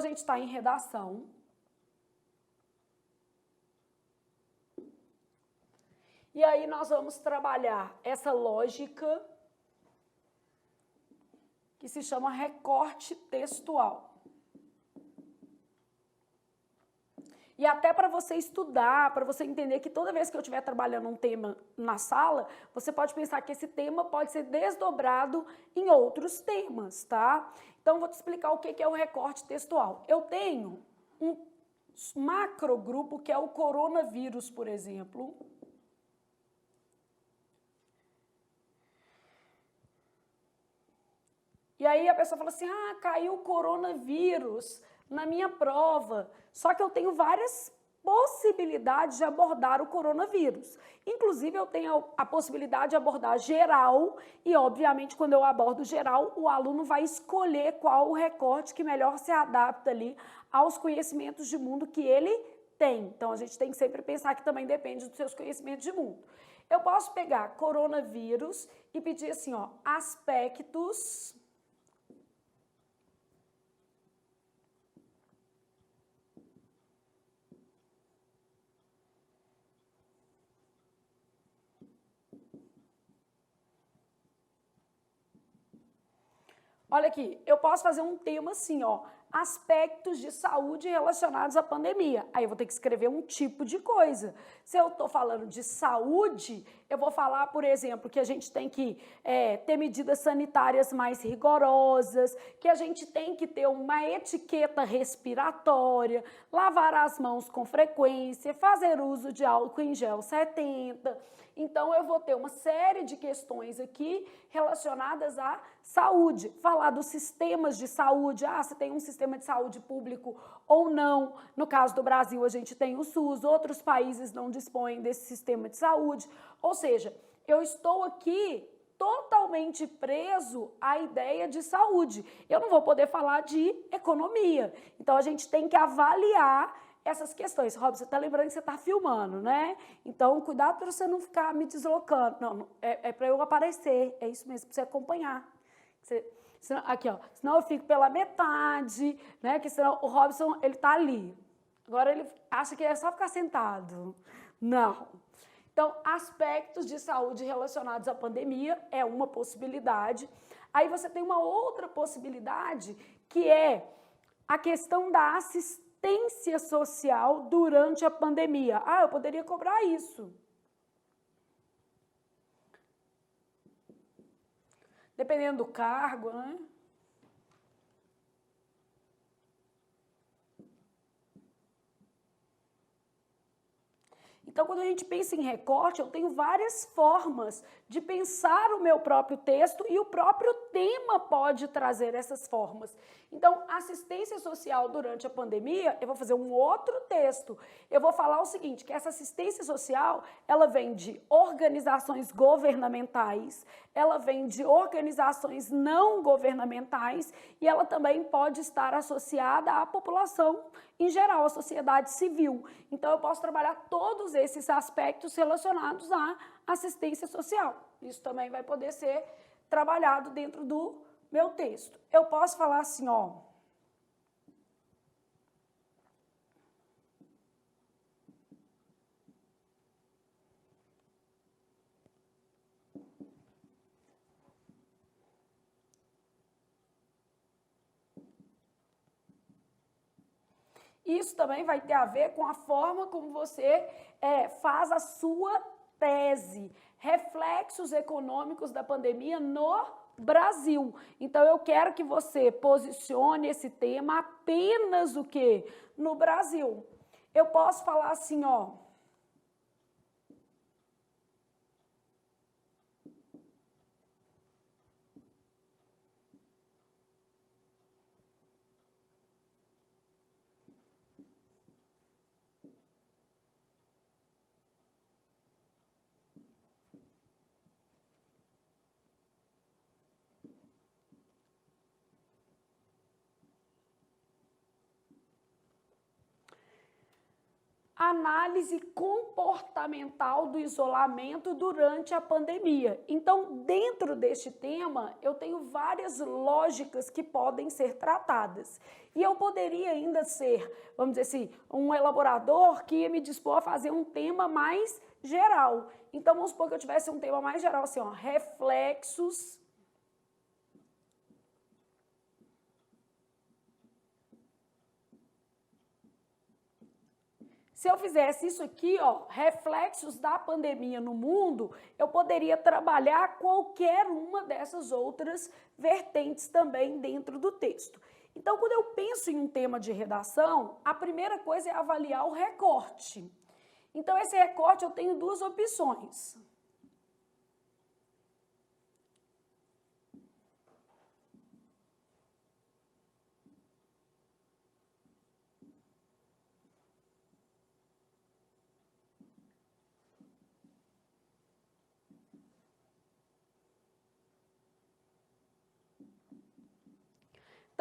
gente está em redação. E aí nós vamos trabalhar essa lógica que se chama recorte textual. E até para você estudar, para você entender que toda vez que eu estiver trabalhando um tema na sala, você pode pensar que esse tema pode ser desdobrado em outros temas, tá? Então, vou te explicar o que é o recorte textual. Eu tenho um macrogrupo que é o coronavírus, por exemplo. E aí a pessoa fala assim, caiu o coronavírus na minha prova, só que eu tenho várias possibilidades de abordar o coronavírus. Inclusive, eu tenho a possibilidade de abordar geral e, obviamente, quando eu abordo geral, o aluno vai escolher qual o recorte que melhor se adapta ali aos conhecimentos de mundo que ele tem. Então, a gente tem que sempre pensar que também depende dos seus conhecimentos de mundo. Eu posso pegar coronavírus e pedir assim, ó, aspectos Olha aqui, eu posso fazer um tema assim, ó, aspectos de saúde relacionados à pandemia. Aí eu vou ter que escrever um tipo de coisa. Se eu estou falando de saúde, eu vou falar, por exemplo, que a gente tem que ter medidas sanitárias mais rigorosas, que a gente tem que ter uma etiqueta respiratória, lavar as mãos com frequência, fazer uso de álcool em gel 70. Então, eu vou ter uma série de questões aqui relacionadas à saúde. Falar dos sistemas de saúde, se tem um sistema de saúde público ou não. No caso do Brasil, a gente tem o SUS, outros países não dispõem desse sistema de saúde. Ou seja, eu estou aqui totalmente preso à ideia de saúde. Eu não vou poder falar de economia. Então, a gente tem que avaliar essas questões. Rob, você está lembrando que você está filmando, né? Então, cuidado para você não ficar me deslocando. Não, é para eu aparecer. É isso mesmo, para você acompanhar. Senão, aqui, ó. Senão eu fico pela metade, né? Que senão o Robson, ele está ali. Agora ele acha que é só ficar sentado. Não. Então, aspectos de saúde relacionados à pandemia é uma possibilidade. Aí você tem uma outra possibilidade, que é a questão da assistência social durante a pandemia. Eu poderia cobrar isso. Dependendo do cargo, né? Então, quando a gente pensa em recorte, eu tenho várias formas de pensar o meu próprio texto e o próprio tema pode trazer essas formas. Então, assistência social durante a pandemia, eu vou fazer um outro texto. Eu vou falar o seguinte, que essa assistência social, ela vem de organizações governamentais, ela vem de organizações não governamentais e ela também pode estar associada à população em geral, à sociedade civil. Então, eu posso trabalhar todos esses aspectos relacionados à assistência social. Isso também vai poder ser trabalhado dentro do meu texto. Eu posso falar assim, ó. Isso também vai ter a ver com a forma como você faz a sua tese. Reflexos econômicos da pandemia no Brasil. Então, eu quero que você posicione esse tema apenas o quê? No Brasil. Eu posso falar assim, ó. análise comportamental do isolamento durante a pandemia. Então, dentro deste tema, eu tenho várias lógicas que podem ser tratadas. E eu poderia ainda ser, vamos dizer assim, um elaborador que ia me dispor a fazer um tema mais geral. Então, vamos supor que eu tivesse um tema mais geral, assim, ó, reflexos Se eu fizesse isso aqui, ó, reflexos da pandemia no mundo, eu poderia trabalhar qualquer uma dessas outras vertentes também dentro do texto. Então, quando eu penso em um tema de redação, a primeira coisa é avaliar o recorte. Então, esse recorte eu tenho duas opções.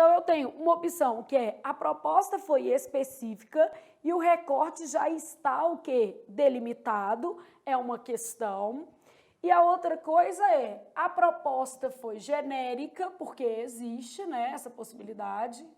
Então, eu tenho uma opção que é a proposta foi específica e o recorte já está o quê? Delimitado, é uma questão. E a outra coisa é, a proposta foi genérica, porque existe, né, essa possibilidade.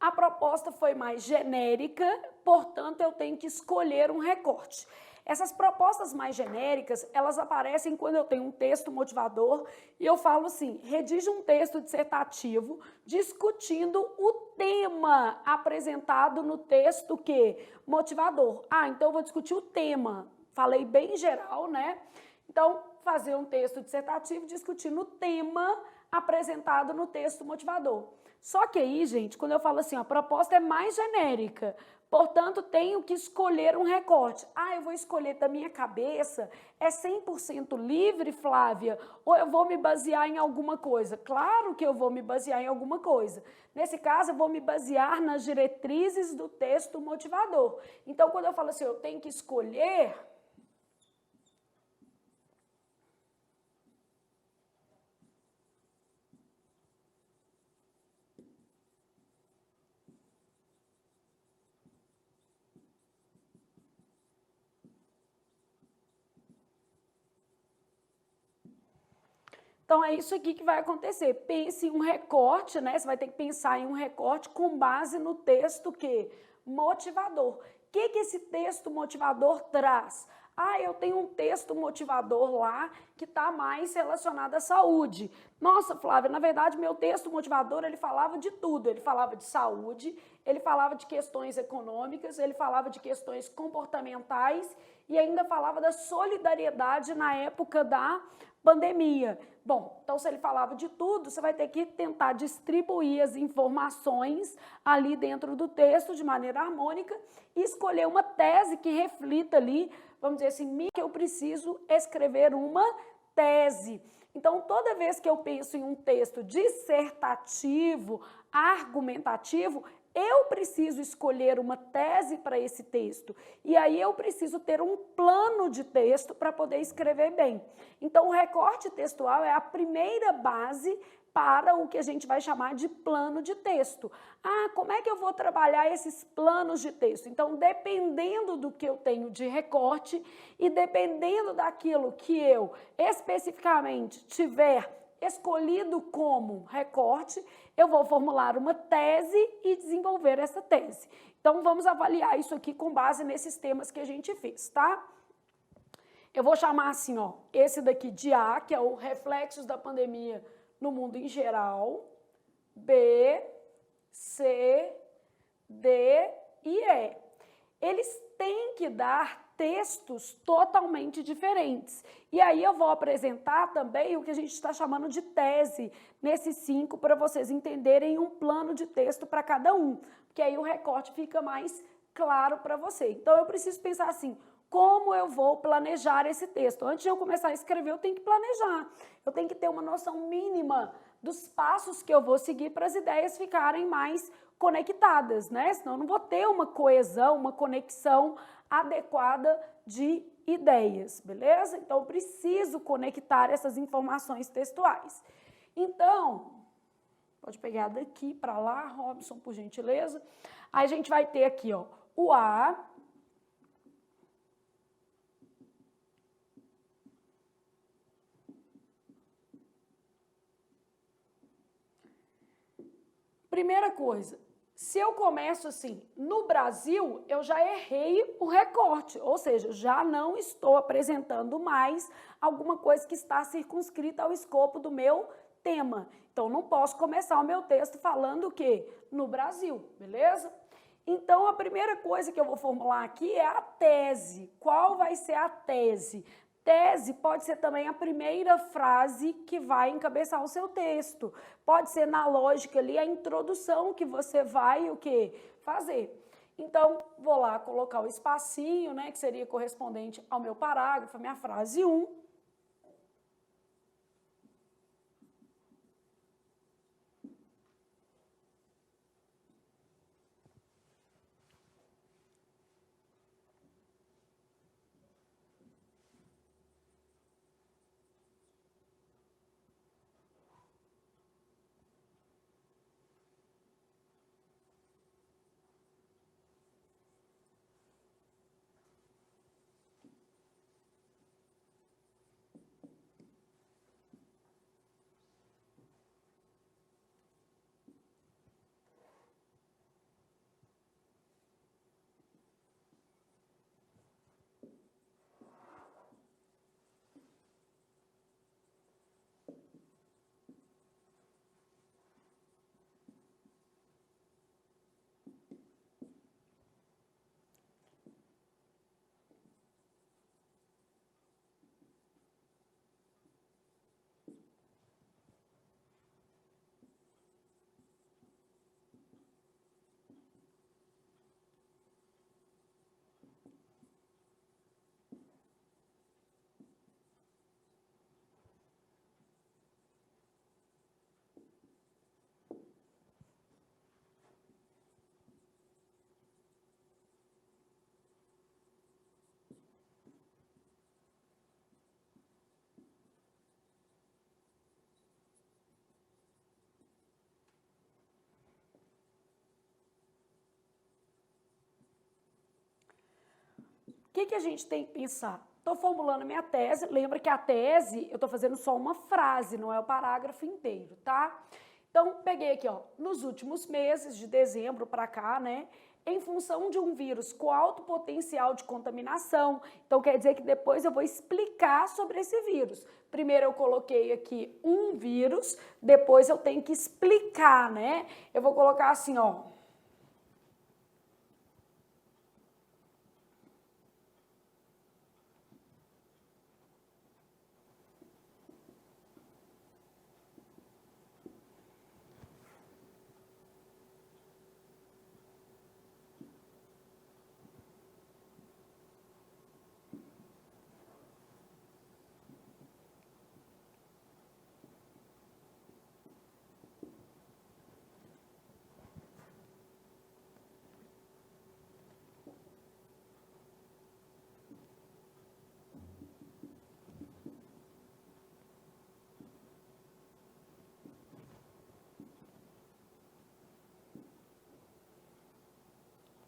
A proposta foi mais genérica, portanto, eu tenho que escolher um recorte. Essas propostas mais genéricas, elas aparecem quando eu tenho um texto motivador e eu falo assim, redige um texto dissertativo discutindo o tema apresentado no texto motivador. Então eu vou discutir o tema. Falei bem geral, né? Então, fazer um texto dissertativo discutindo o tema apresentado no texto motivador. Só que aí, gente, quando eu falo assim, a proposta é mais genérica, portanto, tenho que escolher um recorte. Eu vou escolher da minha cabeça, é 100% livre, Flávia, ou eu vou me basear em alguma coisa? Claro que eu vou me basear em alguma coisa. Nesse caso, eu vou me basear nas diretrizes do texto motivador. Então, quando eu falo assim, eu tenho que escolher... Então, é isso aqui que vai acontecer. Pense em um recorte, né? Você vai ter que pensar em um recorte com base no texto motivador. O que esse texto motivador traz? Eu tenho um texto motivador lá que está mais relacionado à saúde. Nossa, Flávia, na verdade, meu texto motivador, ele falava de tudo. Ele falava de saúde, ele falava de questões econômicas, ele falava de questões comportamentais e ainda falava da solidariedade na época da pandemia. Bom, então se ele falava de tudo, você vai ter que tentar distribuir as informações ali dentro do texto de maneira harmônica e escolher uma tese que reflita ali, vamos dizer assim, que eu preciso escrever uma tese. Então, toda vez que eu penso em um texto dissertativo, argumentativo, eu preciso escolher uma tese para esse texto e aí eu preciso ter um plano de texto para poder escrever bem. Então, o recorte textual é a primeira base para o que a gente vai chamar de plano de texto. Como é que eu vou trabalhar esses planos de texto? Então, dependendo do que eu tenho de recorte e dependendo daquilo que eu especificamente tiver escolhido como recorte, eu vou formular uma tese e desenvolver essa tese. Então, vamos avaliar isso aqui com base nesses temas que a gente fez, tá? Eu vou chamar assim, esse daqui de A, que é o reflexos da pandemia no mundo em geral, B, C, D e E. Eles têm que dar textos totalmente diferentes. E aí eu vou apresentar também o que a gente está chamando de tese nesses 5 para vocês entenderem um plano de texto para cada um, porque aí o recorte fica mais claro para você. Então eu preciso pensar assim, como eu vou planejar esse texto. Antes de eu começar a escrever, eu tenho que planejar. Eu tenho que ter uma noção mínima dos passos que eu vou seguir para as ideias ficarem mais conectadas, né? Senão eu não vou ter uma coesão, uma conexão adequada de ideias, beleza? Então, eu preciso conectar essas informações textuais. Então, pode pegar daqui para lá, Robson, por gentileza. Aí a gente vai ter aqui, ó, o A. Primeira coisa, se eu começo assim, no Brasil, eu já errei o recorte, ou seja, já não estou apresentando mais alguma coisa que está circunscrita ao escopo do meu tema. Então, não posso começar o meu texto falando o quê? No Brasil, beleza? Então, a primeira coisa que eu vou formular aqui é a tese. Qual vai ser a tese? Tese pode ser também a primeira frase que vai encabeçar o seu texto. Pode ser na lógica ali a introdução que você vai o quê? Fazer. Então, vou lá colocar o espacinho, né, que seria correspondente ao meu parágrafo, a minha frase 1. O que a gente tem que pensar? Estou formulando minha tese, lembra que a tese eu estou fazendo só uma frase, não é o parágrafo inteiro, tá? Então, peguei aqui, ó, nos últimos meses, de dezembro para cá, né, em função de um vírus com alto potencial de contaminação, então quer dizer que depois eu vou explicar sobre esse vírus. Primeiro eu coloquei aqui um vírus, depois eu tenho que explicar, né? Eu vou colocar assim, ó,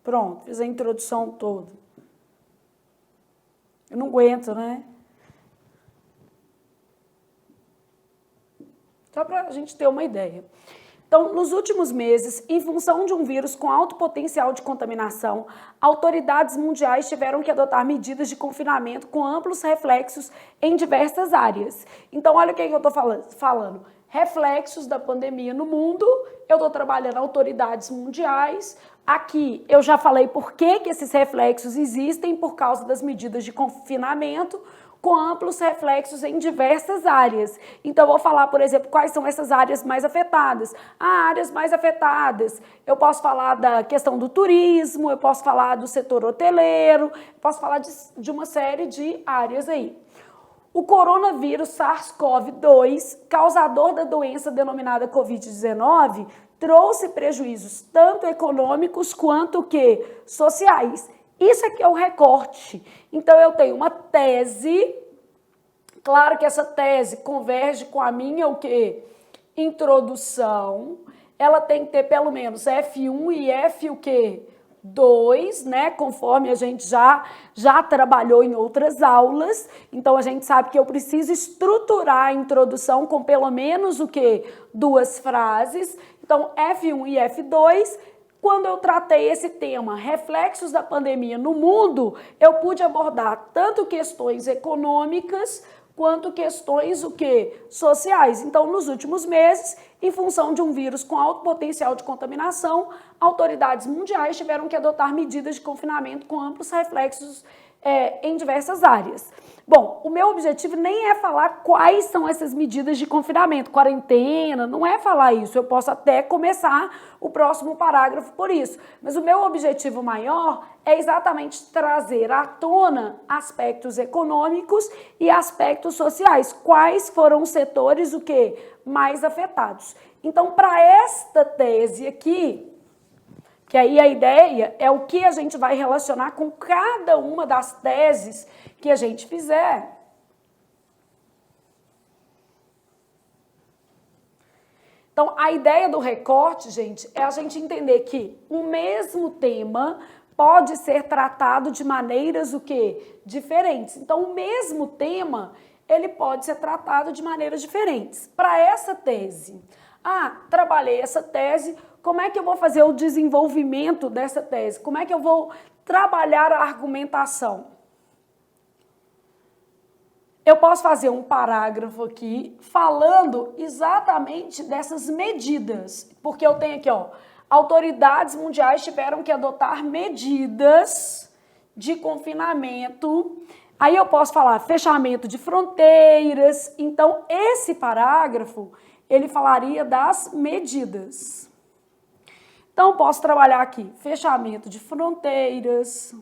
pronto, fiz a introdução toda. Eu não aguento, né? Só para a gente ter uma ideia. Então, nos últimos meses, em função de um vírus com alto potencial de contaminação, autoridades mundiais tiveram que adotar medidas de confinamento com amplos reflexos em diversas áreas. Então, olha o que eu estou falando. Reflexos da pandemia no mundo, eu estou trabalhando autoridades mundiais. Aqui eu já falei por que esses reflexos existem, por causa das medidas de confinamento. com amplos reflexos em diversas áreas. Então, eu vou falar, por exemplo, quais são essas áreas mais afetadas. Áreas mais afetadas, eu posso falar da questão do turismo, eu posso falar do setor hoteleiro, eu posso falar de uma série de áreas aí. O coronavírus SARS-CoV-2, causador da doença denominada Covid-19, trouxe prejuízos tanto econômicos quanto sociais. Isso aqui é o recorte. Então, eu tenho uma tese, claro que essa tese converge com a minha introdução. Ela tem que ter pelo menos F1 e F2, né? Conforme a gente já trabalhou em outras aulas. Então, a gente sabe que eu preciso estruturar a introdução com pelo menos 2 frases. Então, F1 e F2, quando eu tratei esse tema, reflexos da pandemia no mundo, eu pude abordar tanto questões econômicas quanto questões sociais. Então, nos últimos meses, em função de um vírus com alto potencial de contaminação, autoridades mundiais tiveram que adotar medidas de confinamento com amplos reflexos em diversas áreas. Bom, o meu objetivo nem é falar quais são essas medidas de confinamento, quarentena, não é falar isso. Eu posso até começar o próximo parágrafo por isso. Mas o meu objetivo maior é exatamente trazer à tona aspectos econômicos e aspectos sociais. Quais foram os setores mais afetados? Então, para esta tese aqui, que aí a ideia é o que a gente vai relacionar com cada uma das teses que a gente fizer. Então, a ideia do recorte, gente, é a gente entender que o mesmo tema pode ser tratado de maneiras diferentes. Então, o mesmo tema, ele pode ser tratado de maneiras diferentes. Para essa tese, trabalhei essa tese, como é que eu vou fazer o desenvolvimento dessa tese? Como é que eu vou trabalhar a argumentação? Eu posso fazer um parágrafo aqui falando exatamente dessas medidas, porque eu tenho aqui, autoridades mundiais tiveram que adotar medidas de confinamento. Aí eu posso falar fechamento de fronteiras. Então, esse parágrafo, ele falaria das medidas. Então, posso trabalhar aqui, fechamento de fronteiras,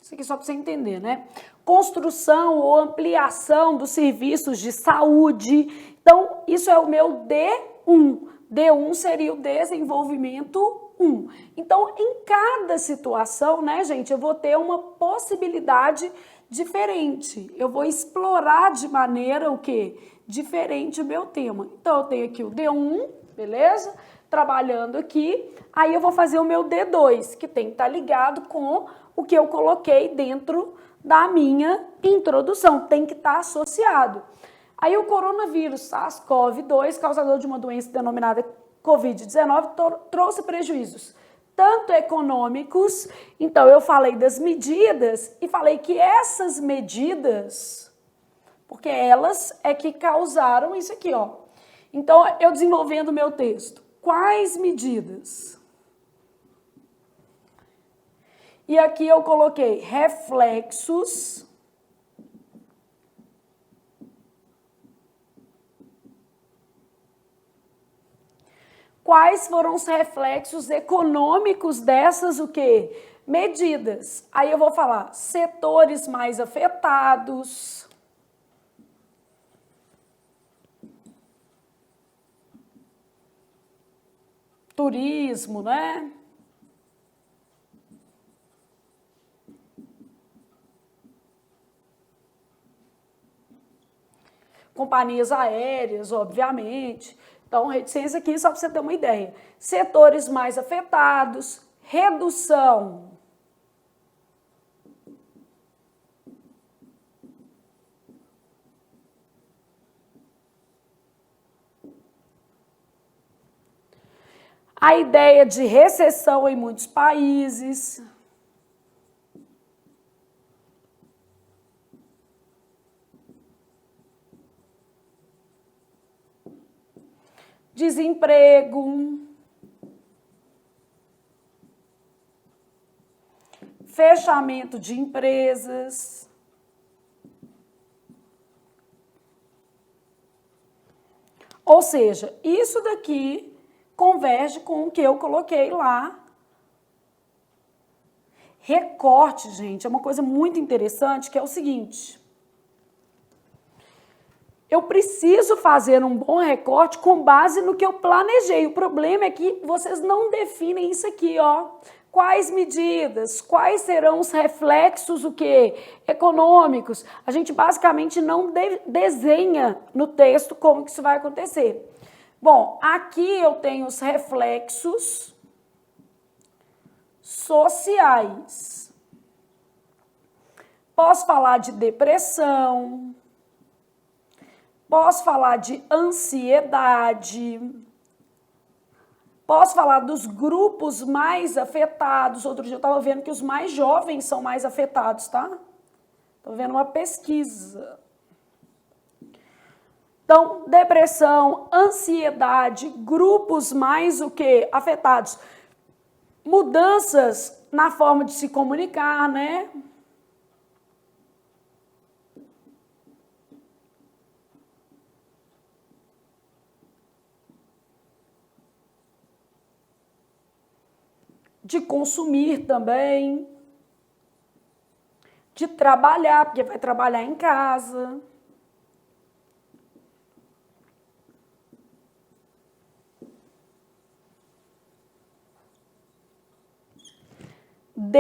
isso aqui só para você entender, né? Construção ou ampliação dos serviços de saúde. Então, isso é o meu D1. D1 seria o desenvolvimento 1. Então, em cada situação, né, gente, eu vou ter uma possibilidade diferente. Eu vou explorar de maneira diferente o meu tema. Então, eu tenho aqui o D1, beleza? Trabalhando aqui. Aí eu vou fazer o meu D2, que tem que estar ligado com o que eu coloquei dentro da minha introdução, tem que estar associado. Aí o coronavírus SARS-CoV-2, causador de uma doença denominada Covid-19, trouxe prejuízos, tanto econômicos, então eu falei das medidas e falei que essas medidas, porque elas é que causaram isso aqui, Então, eu desenvolvendo o meu texto, quais medidas? E aqui eu coloquei reflexos quais foram os reflexos econômicos dessas medidas. Aí eu vou falar setores mais afetados, turismo, né? Companhias aéreas, obviamente. Então, reticência aqui só para você ter uma ideia. Setores mais afetados, redução a ideia de recessão em muitos países, desemprego, fechamento de empresas, ou seja, isso daqui converge com o que eu coloquei lá. Recorte, gente, é uma coisa muito interessante, que é o seguinte: eu preciso fazer um bom recorte com base no que eu planejei. O problema é que vocês não definem isso aqui, ó. Quais medidas, quais serão os reflexos, o quê? Econômicos. A gente basicamente não desenha no texto como que isso vai acontecer. Bom, aqui eu tenho os reflexos sociais. Posso falar de depressão, posso falar de ansiedade, posso falar dos grupos mais afetados. Outro dia eu estava vendo que os mais jovens são mais afetados, tá? Estou vendo uma pesquisa. Então, depressão, ansiedade, grupos mais o que? Afetados. Mudanças na forma de se comunicar, né? De consumir também. De trabalhar, porque vai trabalhar em casa. D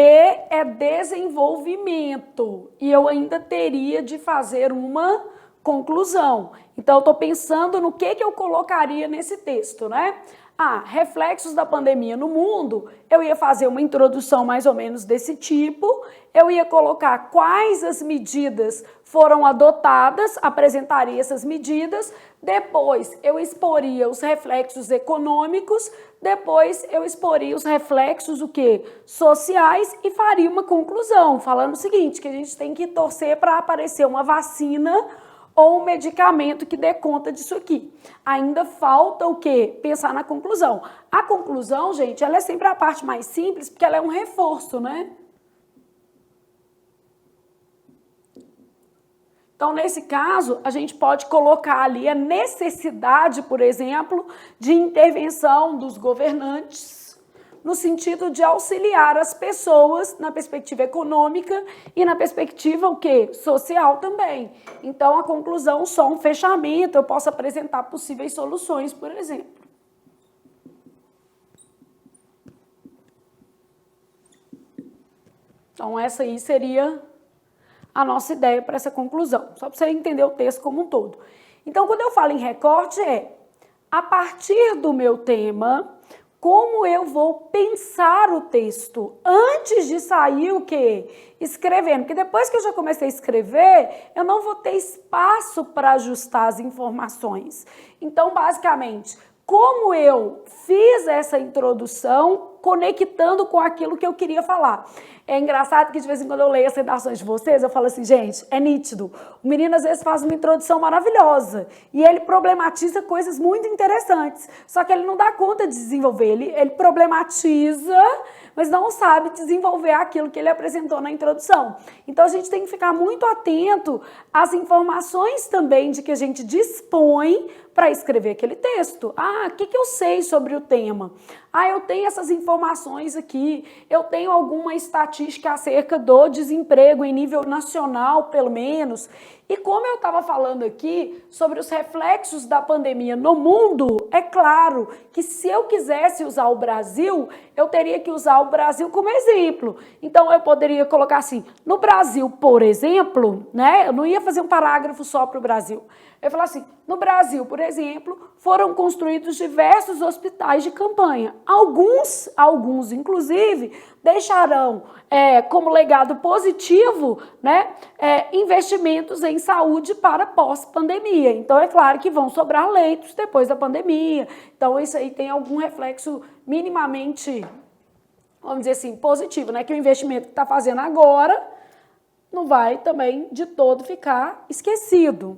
é desenvolvimento, e eu ainda teria de fazer uma conclusão. Então, eu estou pensando no que eu colocaria nesse texto, né? Reflexos da pandemia no mundo, eu ia fazer uma introdução mais ou menos desse tipo, eu ia colocar quais as medidas foram adotadas, apresentaria essas medidas, depois eu exporia os reflexos econômicos, depois eu exporia os reflexos o quê? Sociais e faria uma conclusão, falando o seguinte, que a gente tem que torcer para aparecer uma vacina ou um medicamento que dê conta disso aqui. Ainda falta o quê? Pensar na conclusão. A conclusão, gente, ela é sempre a parte mais simples, porque ela é um reforço, né? Então, nesse caso, a gente pode colocar ali a necessidade, por exemplo, de intervenção dos governantes, no sentido de auxiliar as pessoas na perspectiva econômica e na perspectiva o quê? Social também. Então, a conclusão, só um fechamento, eu posso apresentar possíveis soluções, por exemplo. Então, essa aí seria a nossa ideia para essa conclusão, só para você entender o texto como um todo. Então, quando eu falo em recorte, a partir do meu tema, como eu vou pensar o texto antes de sair o quê? Escrevendo. Porque depois que eu já comecei a escrever, eu não vou ter espaço para ajustar as informações. Então, basicamente, como eu fiz essa introdução conectando com aquilo que eu queria falar. É engraçado que de vez em quando eu leio as redações de vocês, eu falo assim, gente, é nítido. O menino às vezes faz uma introdução maravilhosa e ele problematiza coisas muito interessantes, só que ele não dá conta de desenvolver, ele problematiza, mas não sabe desenvolver aquilo que ele apresentou na introdução. Então a gente tem que ficar muito atento às informações também de que a gente dispõe para escrever aquele texto. O que eu sei sobre o tema? Eu tenho essas informações aqui, eu tenho alguma estatística acerca do desemprego em nível nacional, pelo menos. E como eu estava falando aqui sobre os reflexos da pandemia no mundo, é claro que se eu quisesse usar o Brasil, eu teria que usar o Brasil como exemplo. Então, eu poderia colocar assim, no Brasil, por exemplo, né? Eu não ia fazer um parágrafo só para o Brasil. Ele falou assim, no Brasil, por exemplo, foram construídos diversos hospitais de campanha. Alguns inclusive, deixarão como legado positivo, né, investimentos em saúde para pós-pandemia. Então, é claro que vão sobrar leitos depois da pandemia. Então, isso aí tem algum reflexo minimamente, vamos dizer assim, positivo, né? Que o investimento que está fazendo agora não vai também de todo ficar esquecido.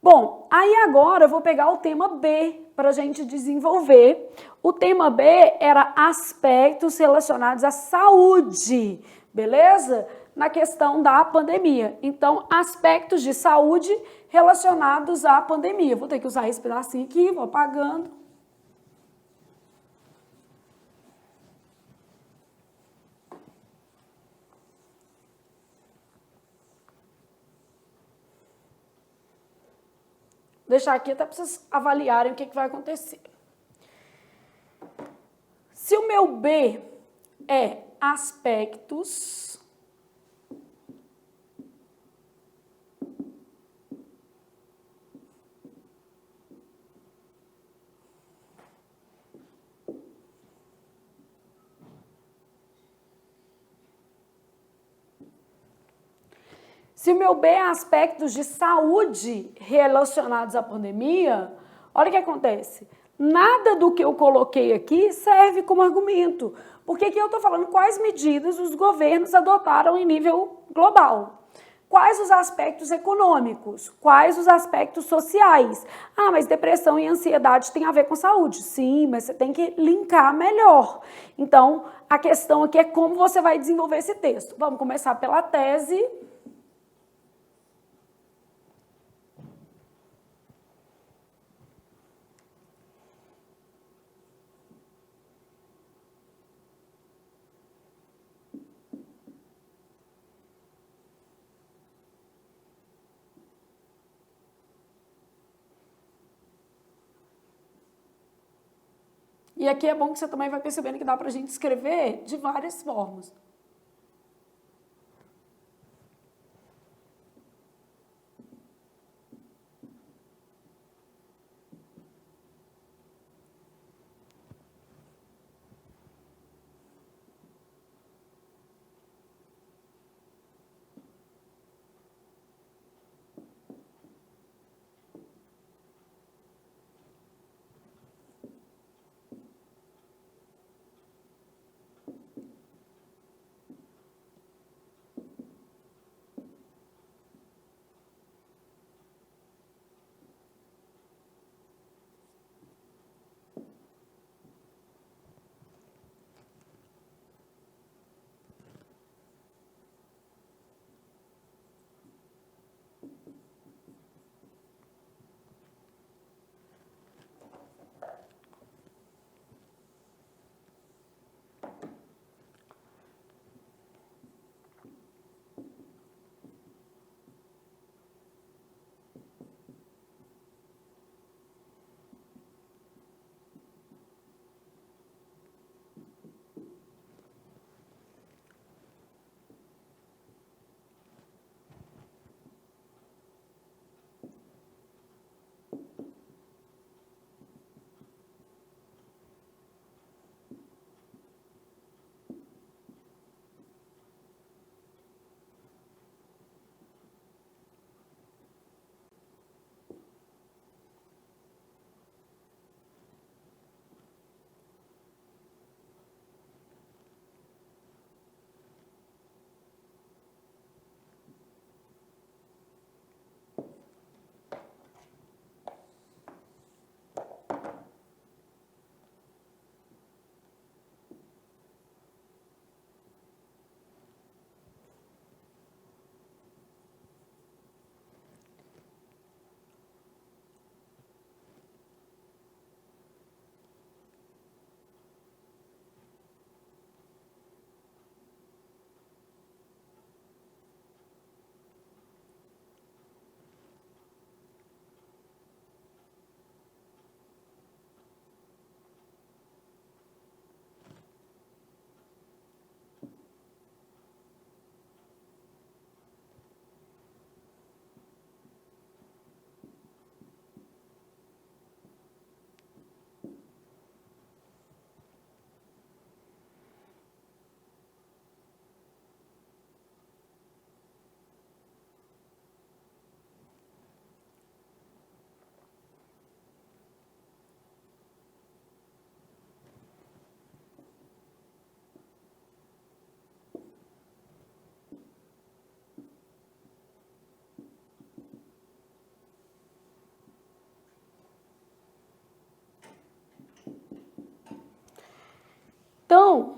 Bom, aí agora eu vou pegar o tema B para a gente desenvolver. O tema B era aspectos relacionados à saúde, beleza? Na questão da pandemia. Então, aspectos de saúde relacionados à pandemia. Vou ter que usar esse pedacinho aqui, vou apagando. Vou deixar aqui até para vocês avaliarem o que vai acontecer. Se o meu B é aspectos se o meu B é aspectos de saúde relacionados à pandemia, olha o que acontece. Nada do que eu coloquei aqui serve como argumento, porque aqui eu estou falando quais medidas os governos adotaram em nível global. Quais os aspectos econômicos? Quais os aspectos sociais? Ah, mas depressão e ansiedade tem a ver com saúde. Sim, mas você tem que linkar melhor. Então, a questão aqui é como você vai desenvolver esse texto. Vamos começar pela tese. E aqui é bom que você também vai percebendo que dá para a gente escrever de várias formas. Então,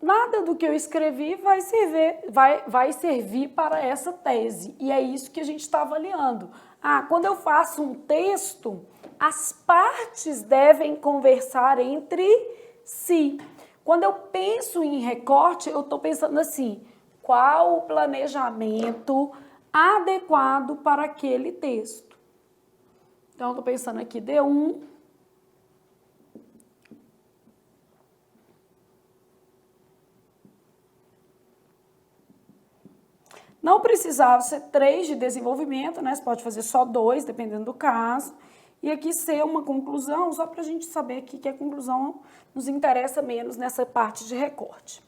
nada do que eu escrevi vai servir para essa tese. E é isso que a gente está avaliando. Quando eu faço um texto, as partes devem conversar entre si. Quando eu penso em recorte, eu estou pensando assim, qual o planejamento adequado para aquele texto? Então, eu estou pensando aqui, D1. Não precisava ser 3 de desenvolvimento, né? Você pode fazer só 2, dependendo do caso. E aqui ser uma conclusão, só para a gente saber aqui que a conclusão nos interessa menos nessa parte de recorte.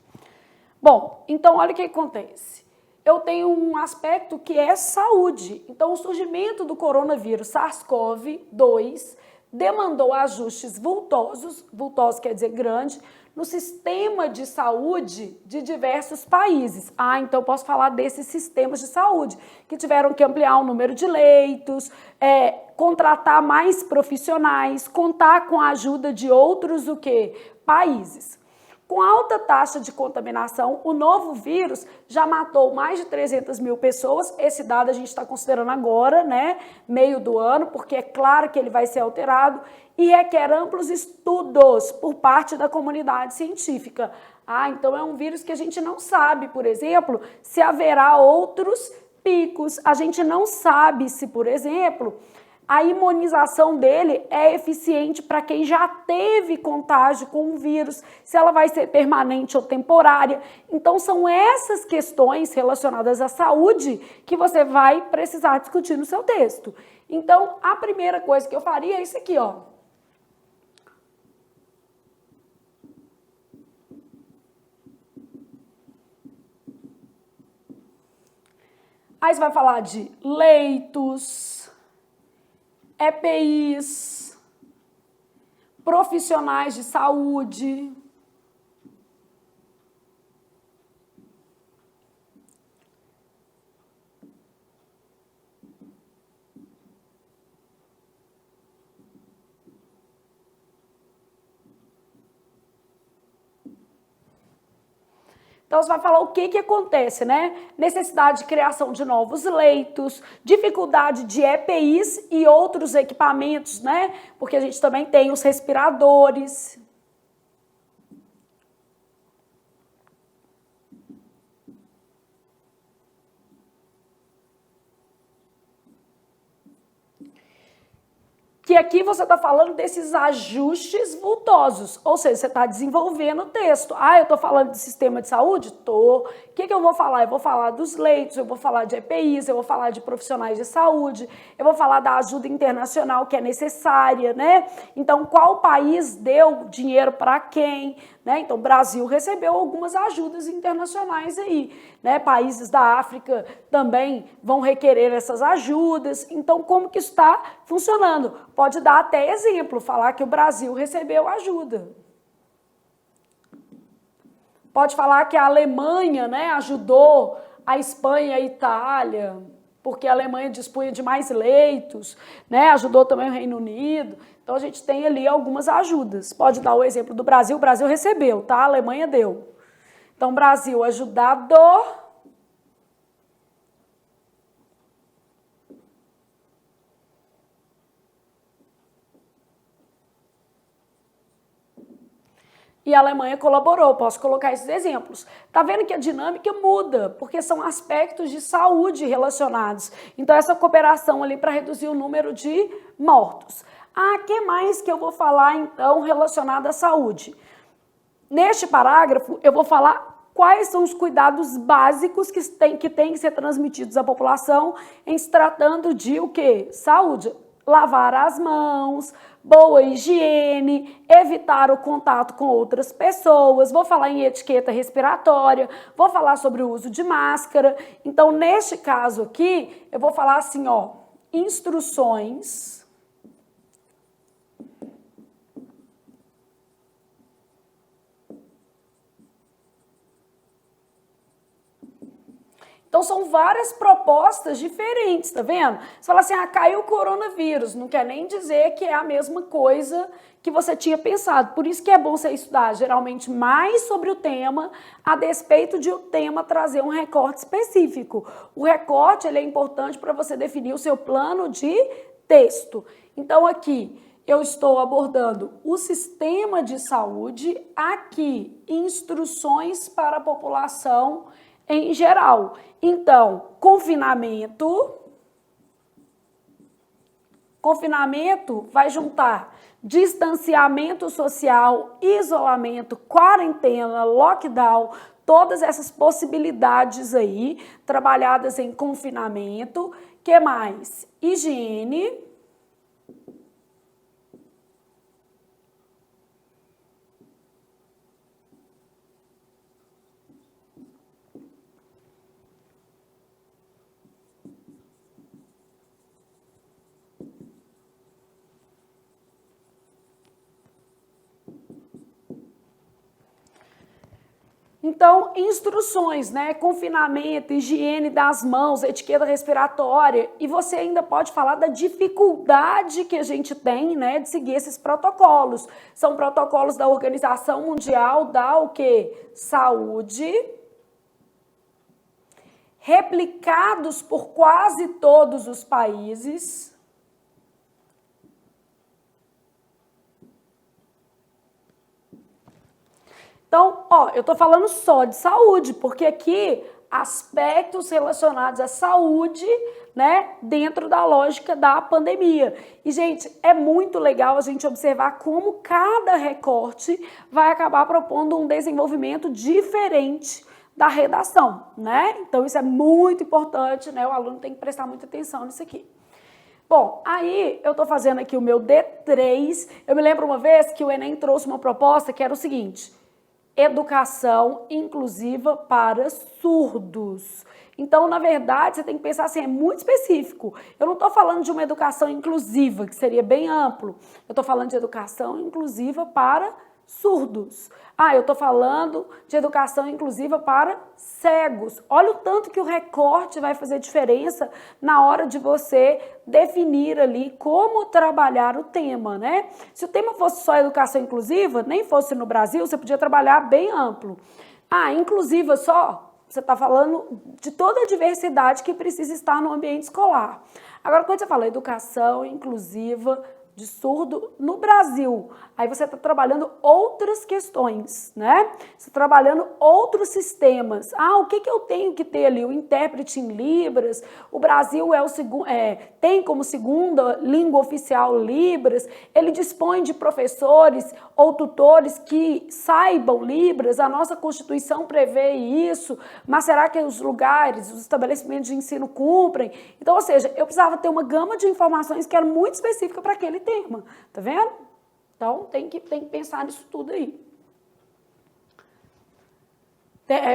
Bom, então olha o que acontece. Eu tenho um aspecto que é saúde. Então, o surgimento do coronavírus SARS-CoV-2 demandou ajustes vultosos quer dizer grande, no sistema de saúde de diversos países. Então eu posso falar desses sistemas de saúde, que tiveram que ampliar o número de leitos, contratar mais profissionais, contar com a ajuda de outros países. Com alta taxa de contaminação, o novo vírus já matou mais de 300 mil pessoas. Esse dado a gente está considerando agora, né, meio do ano, porque é claro que ele vai ser alterado e requer amplos estudos por parte da comunidade científica. Então é um vírus que a gente não sabe, por exemplo, se haverá outros picos. A gente não sabe se, por exemplo, a imunização dele é eficiente para quem já teve contágio com o vírus, se ela vai ser permanente ou temporária. Então, são essas questões relacionadas à saúde que você vai precisar discutir no seu texto. Então, a primeira coisa que eu faria é isso aqui, ó. Aí você vai falar de leitos, EPIs, profissionais de saúde. Então, você vai falar o que acontece, né? Necessidade de criação de novos leitos, dificuldade de EPIs e outros equipamentos, né? Porque a gente também tem os respiradores. Que aqui você está falando desses ajustes vultosos, ou seja, você está desenvolvendo o texto. Eu estou falando de sistema de saúde? Estou. O que eu vou falar? Eu vou falar dos leitos, eu vou falar de EPIs, eu vou falar de profissionais de saúde, eu vou falar da ajuda internacional que é necessária, né? Então, qual país deu dinheiro para quem? Né? Então, o Brasil recebeu algumas ajudas internacionais aí, né? Países da África também vão requerer essas ajudas. Então, como que isso está funcionando? Pode dar até exemplo, falar que o Brasil recebeu ajuda. Pode falar que a Alemanha, né, ajudou a Espanha e a Itália, porque a Alemanha dispunha de mais leitos, né, ajudou também o Reino Unido. Então, a gente tem ali algumas ajudas. Pode dar o exemplo do Brasil. O Brasil recebeu, tá? A Alemanha deu. Então, Brasil ajudado. E a Alemanha colaborou, posso colocar esses exemplos. Tá vendo que a dinâmica muda, porque são aspectos de saúde relacionados. Então, essa cooperação ali para reduzir o número de mortos. Que mais que eu vou falar, então, relacionado à saúde? Neste parágrafo, eu vou falar quais são os cuidados básicos que têm que ser transmitidos à população em se tratando de o quê? Saúde. Lavar as mãos, boa higiene, evitar o contato com outras pessoas, vou falar em etiqueta respiratória, vou falar sobre o uso de máscara. Então, neste caso aqui, eu vou falar assim, ó, instruções Então, Então, são várias propostas diferentes, tá vendo? Você fala assim, caiu o coronavírus, não quer nem dizer que é a mesma coisa que você tinha pensado. Por isso que é bom você estudar, geralmente, mais sobre o tema, a despeito de o tema trazer um recorte específico. O recorte, ele é importante para você definir o seu plano de texto. Então, aqui, eu estou abordando o sistema de saúde, aqui, instruções para a população em geral. Então, confinamento vai juntar distanciamento social, isolamento, quarentena, lockdown, todas essas possibilidades aí, trabalhadas em confinamento. Que mais? Higiene. Então, instruções, né? Confinamento, higiene das mãos, etiqueta respiratória. E você ainda pode falar da dificuldade que a gente tem, né, de seguir esses protocolos. São protocolos da Organização Mundial da o quê? Saúde, replicados por quase todos os países. Então, eu tô falando só de saúde, porque aqui aspectos relacionados à saúde, né, dentro da lógica da pandemia. E, gente, é muito legal a gente observar como cada recorte vai acabar propondo um desenvolvimento diferente da redação, né? Então, isso é muito importante, né? O aluno tem que prestar muita atenção nisso aqui. Bom, aí eu tô fazendo aqui o meu D3. Eu me lembro uma vez que o Enem trouxe uma proposta que era o seguinte: educação inclusiva para surdos. Então, na verdade, você tem que pensar assim, é muito específico. Eu não estou falando de uma educação inclusiva, que seria bem amplo. Eu estou falando de educação inclusiva para surdos. Eu estou falando de educação inclusiva para cegos. Olha o tanto que o recorte vai fazer diferença na hora de você definir ali como trabalhar o tema, né? Se o tema fosse só educação inclusiva, nem fosse no Brasil, você podia trabalhar bem amplo. Inclusiva só, você está falando de toda a diversidade que precisa estar no ambiente escolar. Agora, quando você fala educação inclusiva de surdo no Brasil, aí você está trabalhando outras questões, né? Você está trabalhando outros sistemas. O que eu tenho que ter ali? O intérprete em Libras, o Brasil tem como segunda língua oficial Libras, ele dispõe de professores ou tutores que saibam Libras, a nossa Constituição prevê isso, mas será que os lugares, os estabelecimentos de ensino cumprem? Então, ou seja, eu precisava ter uma gama de informações que era muito específica para aquele tema, tá vendo? Então, tem que pensar nisso tudo aí.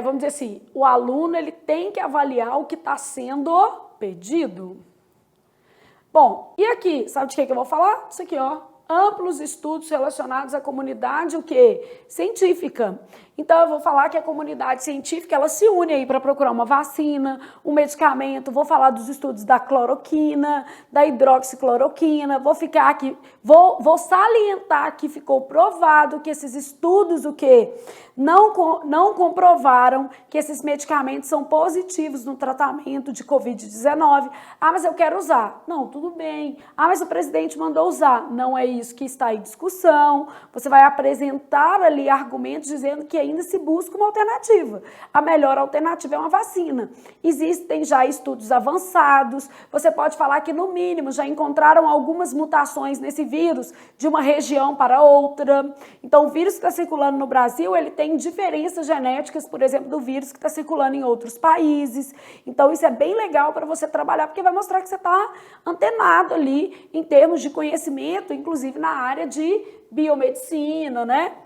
Vamos dizer assim, o aluno ele tem que avaliar o que está sendo pedido. Bom, e aqui, sabe de que eu vou falar? Isso aqui, amplos estudos relacionados à comunidade, o quê? Científica. Então, eu vou falar que a comunidade científica, ela se une aí para procurar uma vacina, um medicamento, vou falar dos estudos da cloroquina, da hidroxicloroquina, vou salientar que ficou provado que esses estudos, o quê? Não comprovaram que esses medicamentos são positivos no tratamento de Covid-19. Mas eu quero usar. Não, tudo bem. Mas o presidente mandou usar. Não é isso que está em discussão. Você vai apresentar ali argumentos dizendo que ainda se busca uma alternativa. A melhor alternativa é uma vacina. Existem já estudos avançados. Você pode falar que, no mínimo, já encontraram algumas mutações nesse vírus de uma região para outra. Então, o vírus que está circulando no Brasil, ele tem diferenças genéticas, por exemplo, do vírus que está circulando em outros países. Então, isso é bem legal para você trabalhar, porque vai mostrar que você está antenado ali em termos de conhecimento, inclusive na área de biomedicina, né?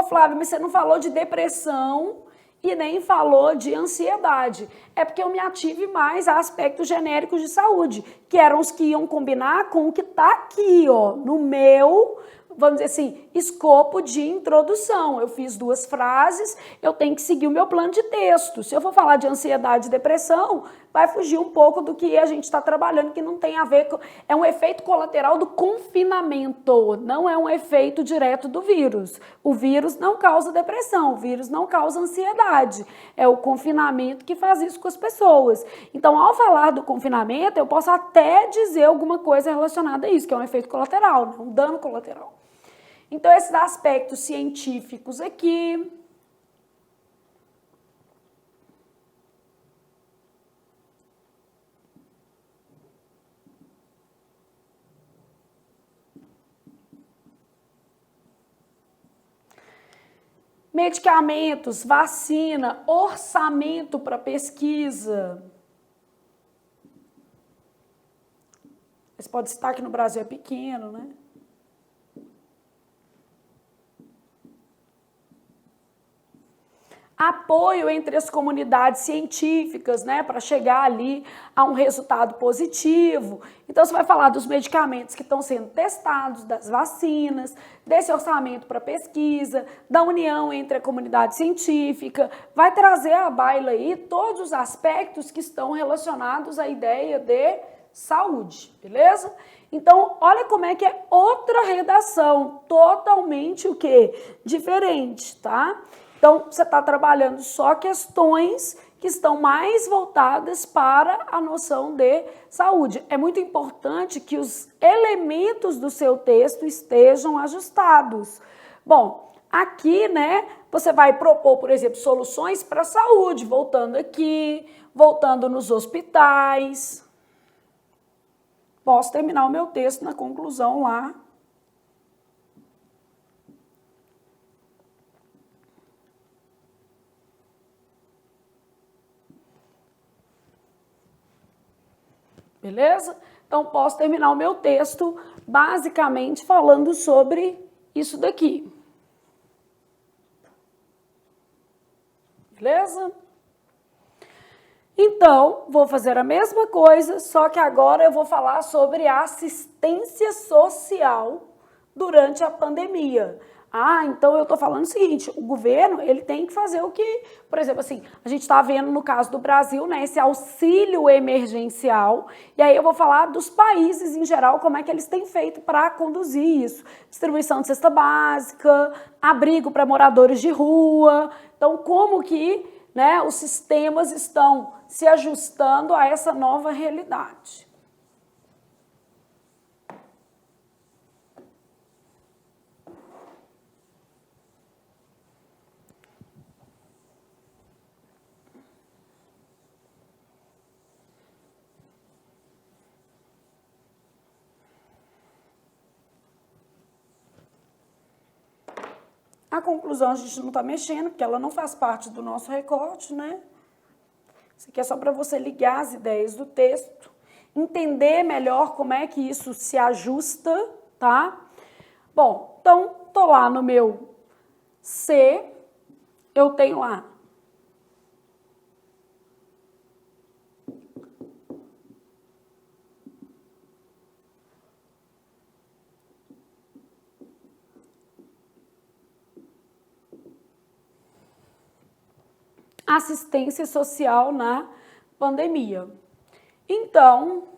Flávio, mas você não falou de depressão e nem falou de ansiedade. É porque eu me ative mais a aspectos genéricos de saúde, que eram os que iam combinar com o que está aqui, ó, no meu, vamos dizer assim, escopo de introdução. Eu fiz 2 frases, eu tenho que seguir o meu plano de texto. Se eu for falar de ansiedade e depressão, vai fugir um pouco do que a gente está trabalhando, que não tem a ver com... É um efeito colateral do confinamento, não é um efeito direto do vírus. O vírus não causa depressão, o vírus não causa ansiedade. É o confinamento que faz isso com as pessoas. Então, ao falar do confinamento, eu posso até dizer alguma coisa relacionada a isso, que é um efeito colateral, um dano colateral. Então, esses aspectos científicos aqui. Medicamentos, vacina, orçamento para pesquisa. Você pode citar que no Brasil é pequeno, né? Apoio entre as comunidades científicas, né, para chegar ali a um resultado positivo. Então, você vai falar dos medicamentos que estão sendo testados, das vacinas, desse orçamento para pesquisa, da união entre a comunidade científica, vai trazer à baila aí todos os aspectos que estão relacionados à ideia de saúde, beleza? Então, olha como é que é outra redação, totalmente o quê? Diferente, tá? Então, você está trabalhando só questões que estão mais voltadas para a noção de saúde. É muito importante que os elementos do seu texto estejam ajustados. Bom, aqui, né, você vai propor, por exemplo, soluções para a saúde, voltando aqui, voltando nos hospitais. Posso terminar o meu texto na conclusão lá. Beleza? Então, posso terminar o meu texto basicamente falando sobre isso daqui. Beleza? Então, vou fazer a mesma coisa, só que agora eu vou falar sobre a assistência social durante a pandemia. Ah, então eu estou falando o seguinte, o governo, ele tem que fazer o que, por exemplo, assim, a gente está vendo no caso do Brasil, né, esse auxílio emergencial, e aí eu vou falar dos países em geral, como é que eles têm feito para conduzir isso. Distribuição de cesta básica, abrigo para moradores de rua, então como que, né, os sistemas estão se ajustando a essa nova realidade. A conclusão a gente não está mexendo, porque ela não faz parte do nosso recorte, né? Isso aqui é só para você ligar as ideias do texto, entender melhor como é que isso se ajusta, tá? Bom, então, tô lá no meu C, eu tenho lá assistência social na pandemia. Então,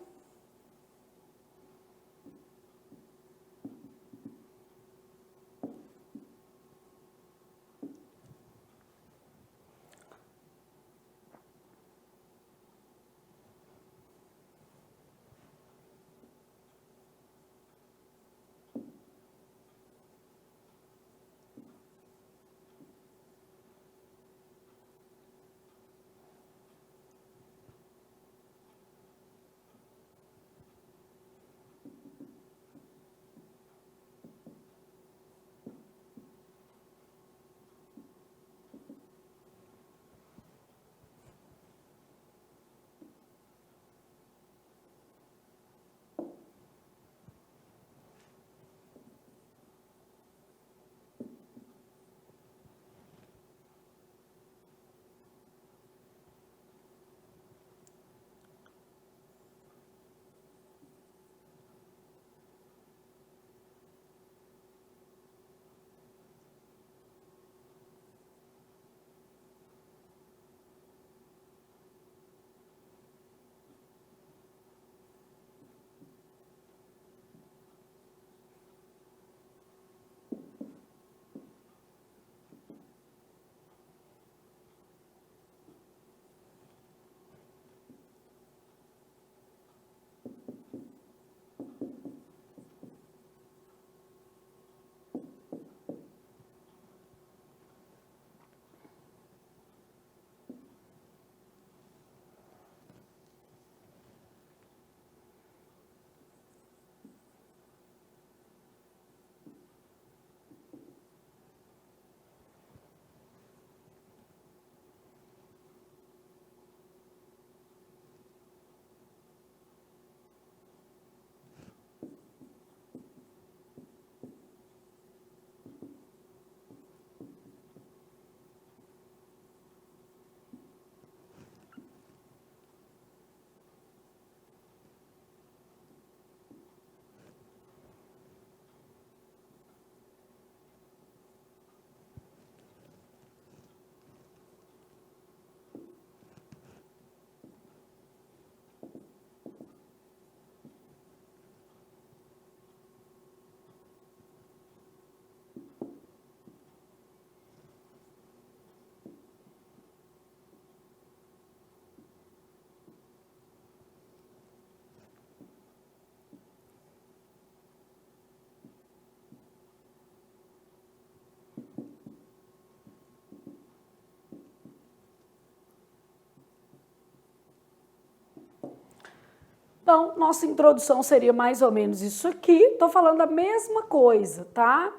Então, nossa introdução seria mais ou menos isso aqui. Estou falando a mesma coisa, tá?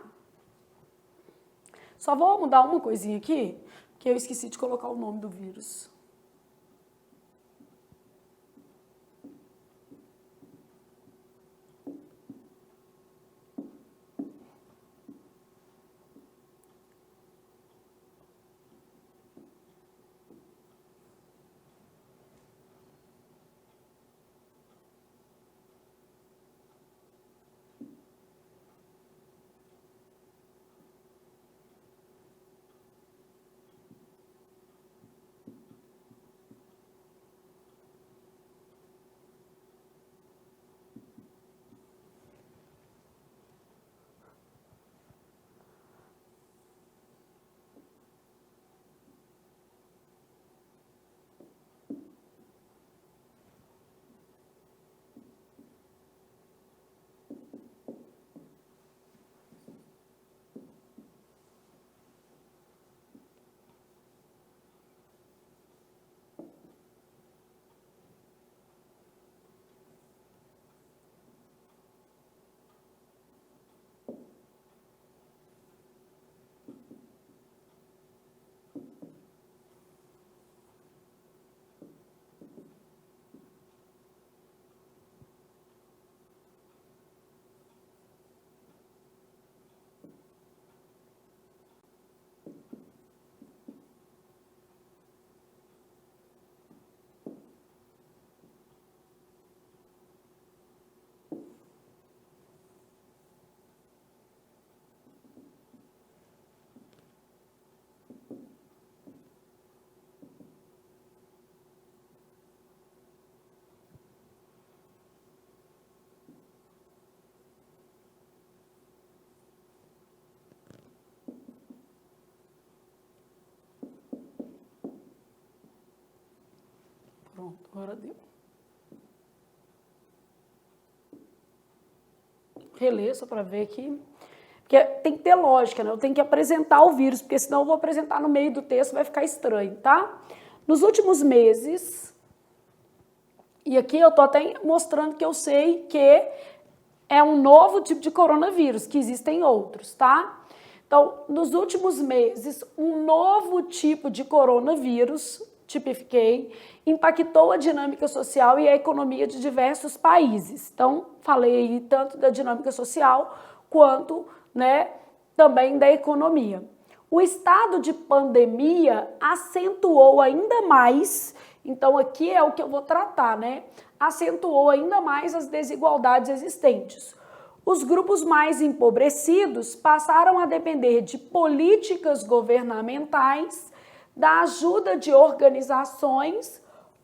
Só vou mudar uma coisinha aqui, que eu esqueci de colocar o nome do vírus. Pronto, agora deu. Reler só para ver aqui. Porque tem que ter lógica, né? Eu tenho que apresentar o vírus, porque senão eu vou apresentar no meio do texto, vai ficar estranho, tá? Nos últimos meses, e aqui eu tô até mostrando que eu sei que é um novo tipo de coronavírus, que existem outros, tá? Então, nos últimos meses, um novo tipo de coronavírus, tipifiquei, impactou a dinâmica social e a economia de diversos países. Então, falei tanto da dinâmica social quanto, né, também da economia. O estado de pandemia acentuou ainda mais, então aqui é o que eu vou tratar, né? Acentuou ainda mais as desigualdades existentes. Os grupos mais empobrecidos passaram a depender de políticas governamentais, da ajuda de organizações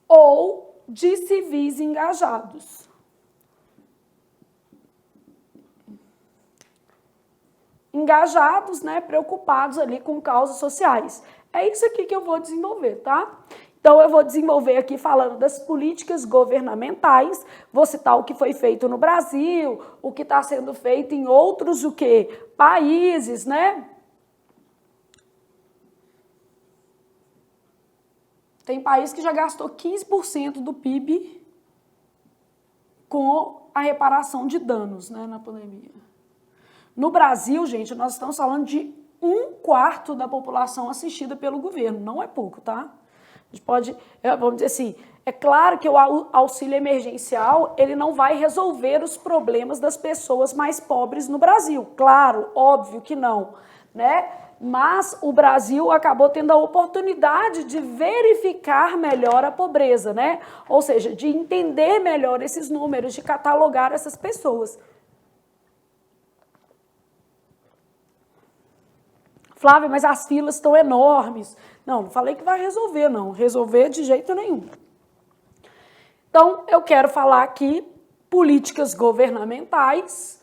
ou de civis engajados. Engajados, né, preocupados ali com causas sociais. É isso aqui que eu vou desenvolver, tá? Então, eu vou desenvolver aqui falando das políticas governamentais, vou citar o que foi feito no Brasil, o que está sendo feito em outros países, né? Tem país que já gastou 15% do PIB com a reparação de danos, né, na pandemia. No Brasil, gente, nós estamos falando de 1/4 da população assistida pelo governo. Não é pouco, tá? A gente pode, vamos dizer assim, é claro que o auxílio emergencial, ele não vai resolver os problemas das pessoas mais pobres no Brasil. Claro, óbvio que não, né? Mas o Brasil acabou tendo a oportunidade de verificar melhor a pobreza, né? Ou seja, de entender melhor esses números, de catalogar essas pessoas. Flávia, mas as filas estão enormes. Não falei que vai resolver, não. Resolver de jeito nenhum. Então, eu quero falar aqui políticas governamentais.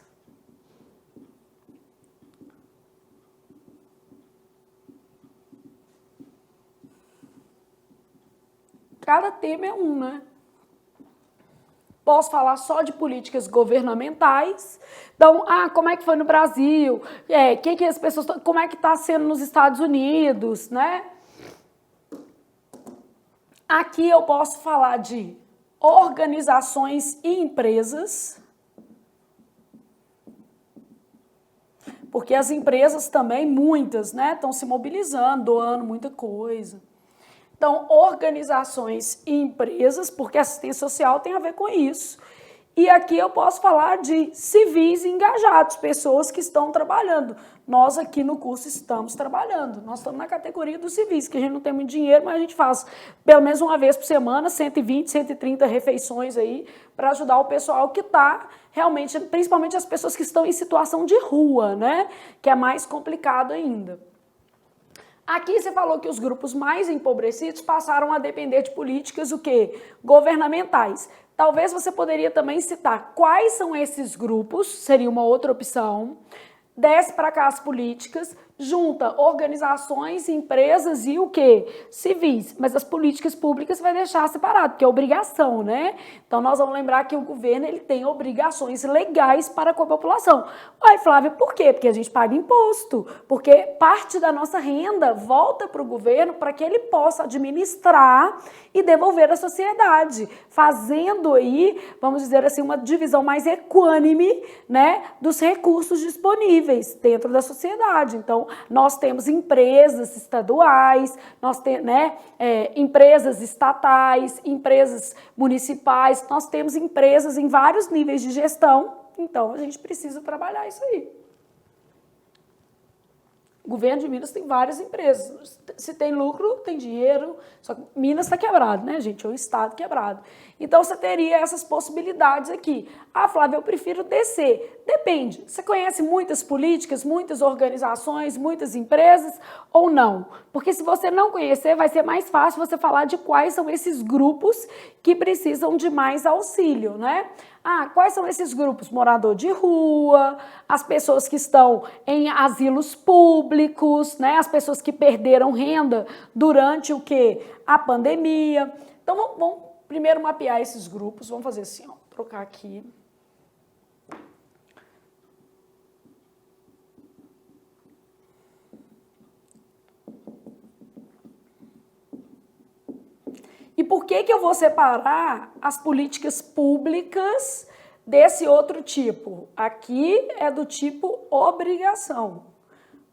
Cada tema é um, né? Posso falar só de políticas governamentais. Então, como é que foi no Brasil? Que as pessoas, como é que está sendo nos Estados Unidos, né? Aqui eu posso falar de organizações e empresas, porque as empresas também, muitas, né, estão se mobilizando, doando muita coisa. Então, organizações e empresas, porque assistência social tem a ver com isso. E aqui eu posso falar de civis engajados, pessoas que estão trabalhando. Nós aqui no curso estamos trabalhando. Nós estamos na categoria dos civis, que a gente não tem muito dinheiro, mas a gente faz pelo menos uma vez por semana, 120, 130 refeições aí, para ajudar o pessoal que está realmente, principalmente as pessoas que estão em situação de rua, né? Que é mais complicado ainda. Aqui você falou que os grupos mais empobrecidos passaram a depender de políticas o quê? Governamentais. Talvez você poderia também citar quais são esses grupos, seria uma outra opção. Desce para cá as políticas, junta organizações, empresas e o quê? Civis. Mas as políticas públicas vai deixar separado, porque é obrigação, né? Então nós vamos lembrar que o governo ele tem obrigações legais para com a população. Uai, Flávia, por quê? Porque a gente paga imposto, porque parte da nossa renda volta para o governo para que ele possa administrar e devolver à sociedade, fazendo aí, vamos dizer assim, uma divisão mais equânime, né, dos recursos disponíveis dentro da sociedade. Então, nós temos empresas estaduais, nós temos, né, empresas estatais, empresas municipais, nós temos empresas em vários níveis de gestão, então a gente precisa trabalhar isso aí. O governo de Minas tem várias empresas. Se tem lucro, tem dinheiro. Só que Minas está quebrado, né, gente? É um estado quebrado. Então, você teria essas possibilidades aqui. Ah, Flávia, eu prefiro descer. Depende. Você conhece muitas políticas, muitas organizações, muitas empresas ou não? Porque se você não conhecer, vai ser mais fácil você falar de quais são esses grupos que precisam de mais auxílio, né? Ah, quais são esses grupos? Morador de rua, as pessoas que estão em asilos públicos, né? As pessoas que perderam renda durante o quê? A pandemia. Então, vamos primeiro mapear esses grupos. Vamos fazer assim, ó, trocar aqui. E por que eu vou separar as políticas públicas desse outro tipo? Aqui é do tipo obrigação,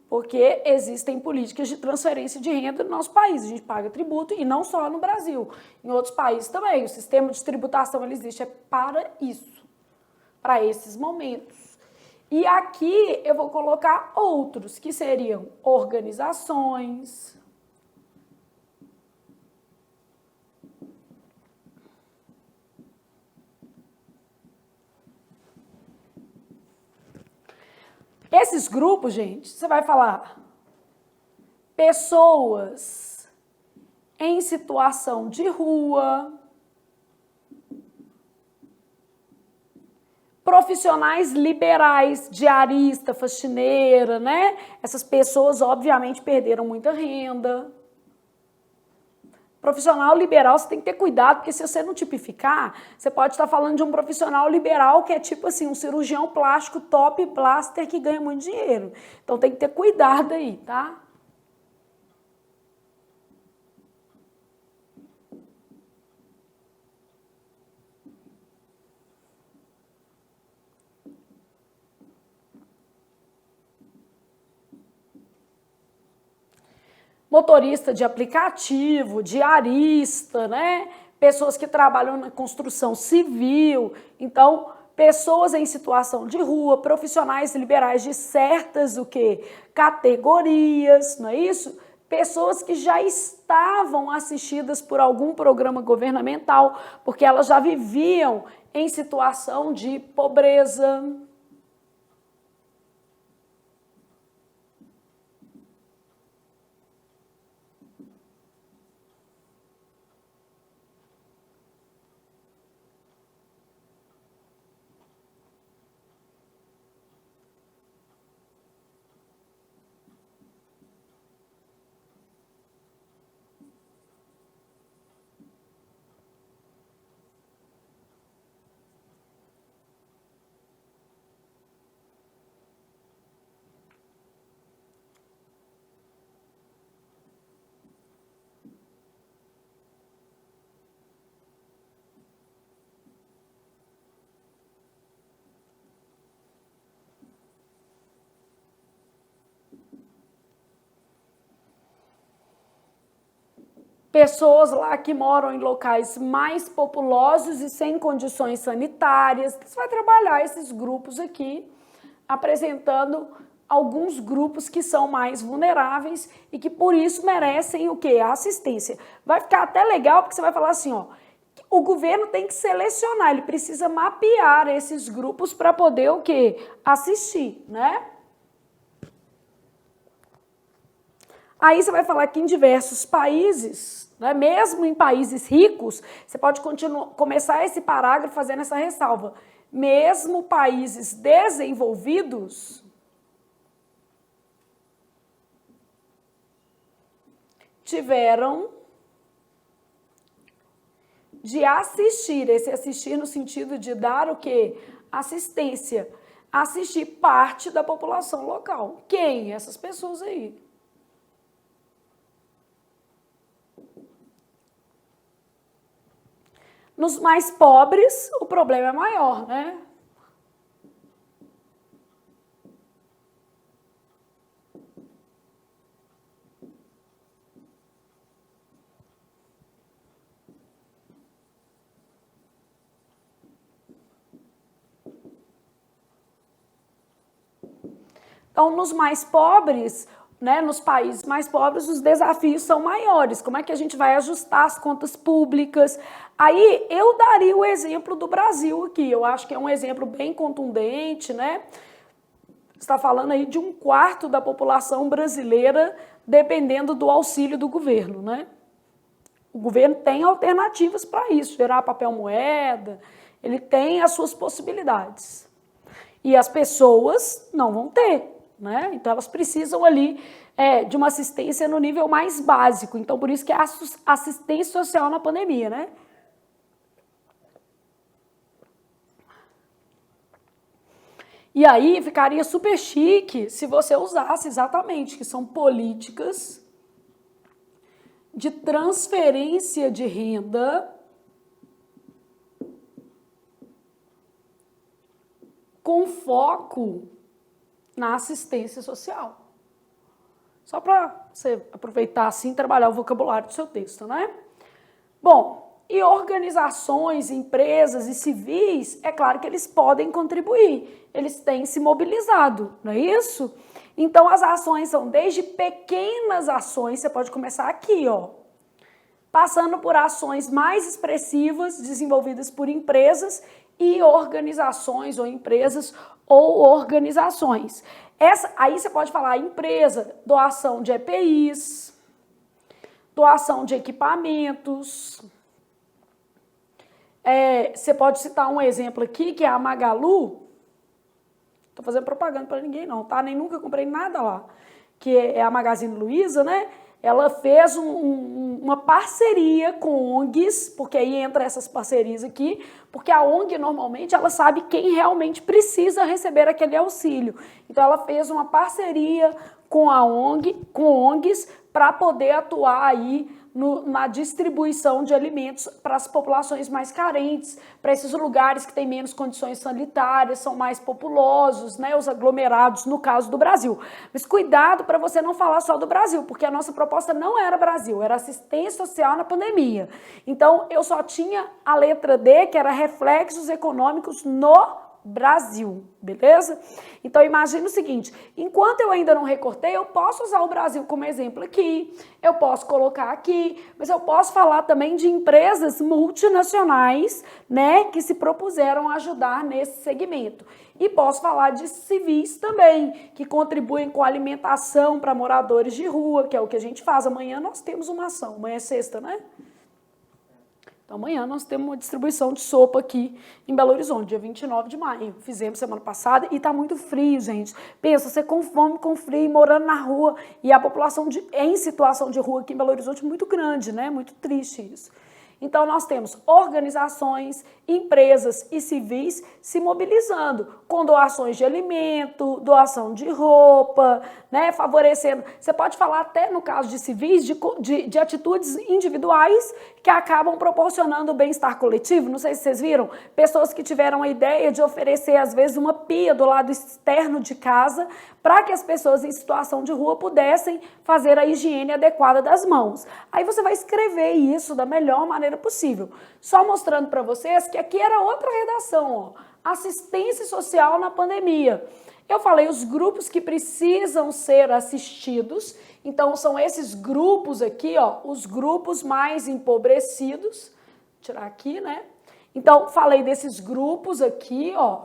porque existem políticas de transferência de renda no nosso país. A gente paga tributo e não só no Brasil, em outros países também. O sistema de tributação ele existe para isso, para esses momentos. E aqui eu vou colocar outros, que seriam organizações, esses grupos, gente, você vai falar pessoas em situação de rua, profissionais liberais, diarista, faxineira, né? Essas pessoas, obviamente, perderam muita renda. Profissional liberal, você tem que ter cuidado, porque se você não tipificar, você pode estar falando de um profissional liberal que é tipo assim, um cirurgião plástico top blaster que ganha muito dinheiro. Então tem que ter cuidado aí, tá? Motorista de aplicativo, diarista, né? Pessoas que trabalham na construção civil. Então, pessoas em situação de rua, profissionais liberais de certas o quê? Categorias, não é isso? Pessoas que já estavam assistidas por algum programa governamental, porque elas já viviam em situação de pobreza. pessoas lá que moram em locais mais populosos e sem condições sanitárias. Você vai trabalhar esses grupos aqui, apresentando alguns grupos que são mais vulneráveis e que por isso merecem o quê? A assistência. Vai ficar até legal porque você vai falar assim, ó, o governo tem que selecionar, ele precisa mapear esses grupos para poder o quê? Assistir, né? Aí você vai falar que em diversos países, né, mesmo em países ricos, você pode começar esse parágrafo fazendo essa ressalva. Mesmo países desenvolvidos tiveram de assistir, esse assistir no sentido de dar o quê? Assistência, assistir parte da população local. Quem? Essas pessoas aí. Nos mais pobres, o problema é maior, né? Então, nos mais pobres, né, nos países mais pobres, os desafios são maiores. Como é que a gente vai ajustar as contas públicas? Aí eu daria o exemplo do Brasil aqui. Eu acho que é um exemplo bem contundente, né? Você está falando aí de 1/4 da população brasileira dependendo do auxílio do governo, né? O governo tem alternativas para isso, gerar papel moeda, ele tem as suas possibilidades. E as pessoas não vão ter, né? Então elas precisam ali de uma assistência no nível mais básico. Então por isso que é assistência social na pandemia, né? E aí ficaria super chique se você usasse exatamente, que são políticas de transferência de renda com foco na assistência social. Só para você aproveitar assim e trabalhar o vocabulário do seu texto, né? Bom, e organizações, empresas e civis, é claro que eles podem contribuir, eles têm se mobilizado, não é isso? Então as ações são desde pequenas ações, você pode começar aqui, ó, passando por ações mais expressivas desenvolvidas por empresas e organizações ou empresas ou organizações. Aí você pode falar empresa, doação de EPIs, doação de equipamentos. Você pode citar um exemplo aqui, que é a Magalu. Tô fazendo propaganda para ninguém não, tá? Nem nunca comprei nada lá. Que é a Magazine Luiza, né? Ela fez uma parceria com ONGs, porque aí entra essas parcerias aqui, porque a ONG normalmente ela sabe quem realmente precisa receber aquele auxílio. Então ela fez uma parceria com a ONG, com ONGs, para poder atuar aí na distribuição de alimentos para as populações mais carentes, para esses lugares que têm menos condições sanitárias, são mais populosos, né, os aglomerados, no caso do Brasil. Mas cuidado para você não falar só do Brasil, porque a nossa proposta não era Brasil, era assistência social na pandemia. Então, eu só tinha a letra D, que era reflexos econômicos no Brasil, beleza? Então imagina o seguinte, enquanto eu ainda não recortei, eu posso usar o Brasil como exemplo aqui, eu posso colocar aqui, mas eu posso falar também de empresas multinacionais, né, que se propuseram ajudar nesse segmento. E posso falar de civis também, que contribuem com alimentação para moradores de rua, que é o que a gente faz. Amanhã nós temos uma ação, amanhã é sexta, né? Então, amanhã nós temos uma distribuição de sopa aqui em Belo Horizonte, dia 29 de maio. Fizemos semana passada e tá muito frio, gente. Pensa, você com fome, com frio, morando na rua e a população em situação de rua aqui em Belo Horizonte muito grande, né? Muito triste isso. Então, nós temos organizações, empresas e civis se mobilizando. com doações de alimento, doação de roupa, né, favorecendo. Você pode falar até no caso de civis, de atitudes individuais que acabam proporcionando o bem-estar coletivo. Não sei se vocês viram, pessoas que tiveram a ideia de oferecer, às vezes, uma pia do lado externo de casa para que as pessoas em situação de rua pudessem fazer a higiene adequada das mãos. Aí você vai escrever isso da melhor maneira possível. Só mostrando para vocês que aqui era outra redação, ó. Assistência social na pandemia. Eu falei os grupos que precisam ser assistidos, então são esses grupos aqui, ó, os grupos mais empobrecidos. Vou tirar aqui, né? Então, falei desses grupos aqui, ó,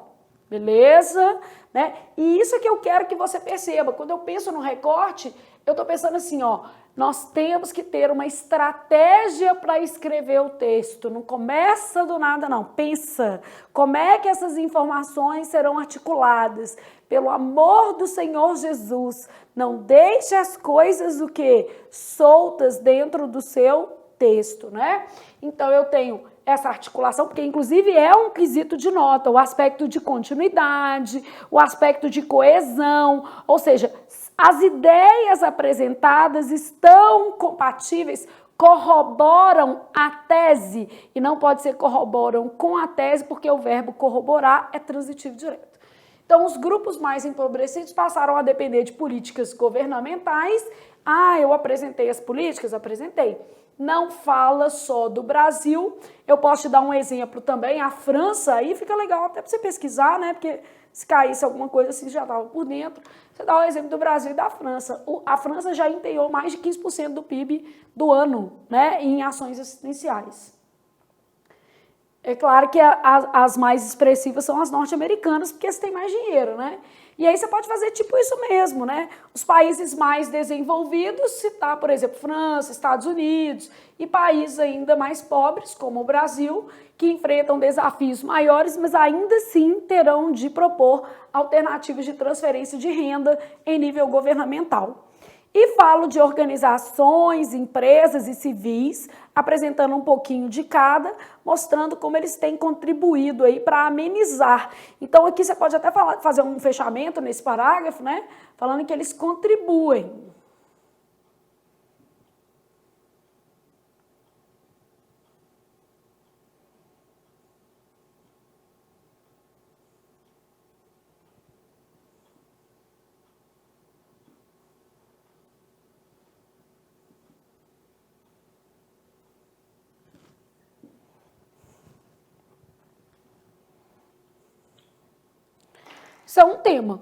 beleza? Né? E isso é que eu quero que você perceba. Quando eu penso no recorte, eu estou pensando assim, ó, nós temos que ter uma estratégia para escrever o texto. Não começa do nada, não. Pensa, como é que essas informações serão articuladas? Pelo amor do Senhor Jesus, não deixe as coisas o quê? Soltas dentro do seu texto, né? Então, eu tenho essa articulação, porque inclusive é um quesito de nota, o aspecto de continuidade, o aspecto de coesão, ou seja, as ideias apresentadas estão compatíveis, corroboram a tese, e não pode ser corroboram com a tese, porque o verbo corroborar é transitivo direto. Então, os grupos mais empobrecidos passaram a depender de políticas governamentais. Ah, eu apresentei as políticas? Apresentei. Não fala só do Brasil. Eu posso te dar um exemplo também. A França, aí fica legal até para você pesquisar, né? Porque se caísse alguma coisa assim, já estava por dentro. Você dá o exemplo do Brasil e da França. A França já empenhou mais de 15% do PIB do ano, né, em ações assistenciais. É claro que as mais expressivas são as norte-americanas, porque eles têm mais dinheiro, né? E aí você pode fazer tipo isso mesmo, né? Os países mais desenvolvidos, citar, por exemplo, França, Estados Unidos, e países ainda mais pobres, como o Brasil, que enfrentam desafios maiores, mas ainda assim terão de propor alternativas de transferência de renda em nível governamental. E falo de organizações, empresas e civis, apresentando um pouquinho de cada, mostrando como eles têm contribuído aí para amenizar. Então aqui você pode até fazer um fechamento nesse parágrafo, né? Falando que eles contribuem. Isso é um tema.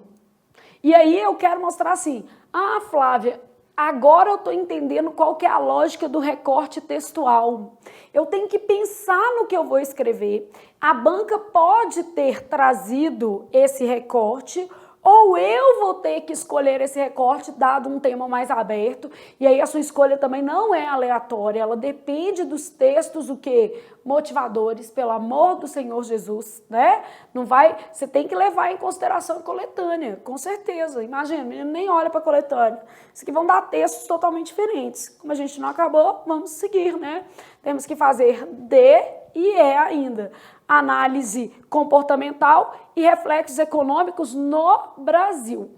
E aí eu quero mostrar assim, ah, Flávia, agora eu estou entendendo qual que é a lógica do recorte textual. Eu tenho que pensar no que eu vou escrever. A banca pode ter trazido esse recorte, ou eu vou ter que escolher esse recorte dado um tema mais aberto, e aí a sua escolha também não é aleatória, ela depende dos textos, o quê? Motivadores, pelo amor do Senhor Jesus, né? Não vai, você tem que levar em consideração a coletânea, com certeza. Imagina, o menino nem olha para a coletânea. Isso aqui vão dar textos totalmente diferentes. Como a gente não acabou, vamos seguir, né? Temos que fazer de e é ainda análise comportamental e reflexos econômicos no Brasil.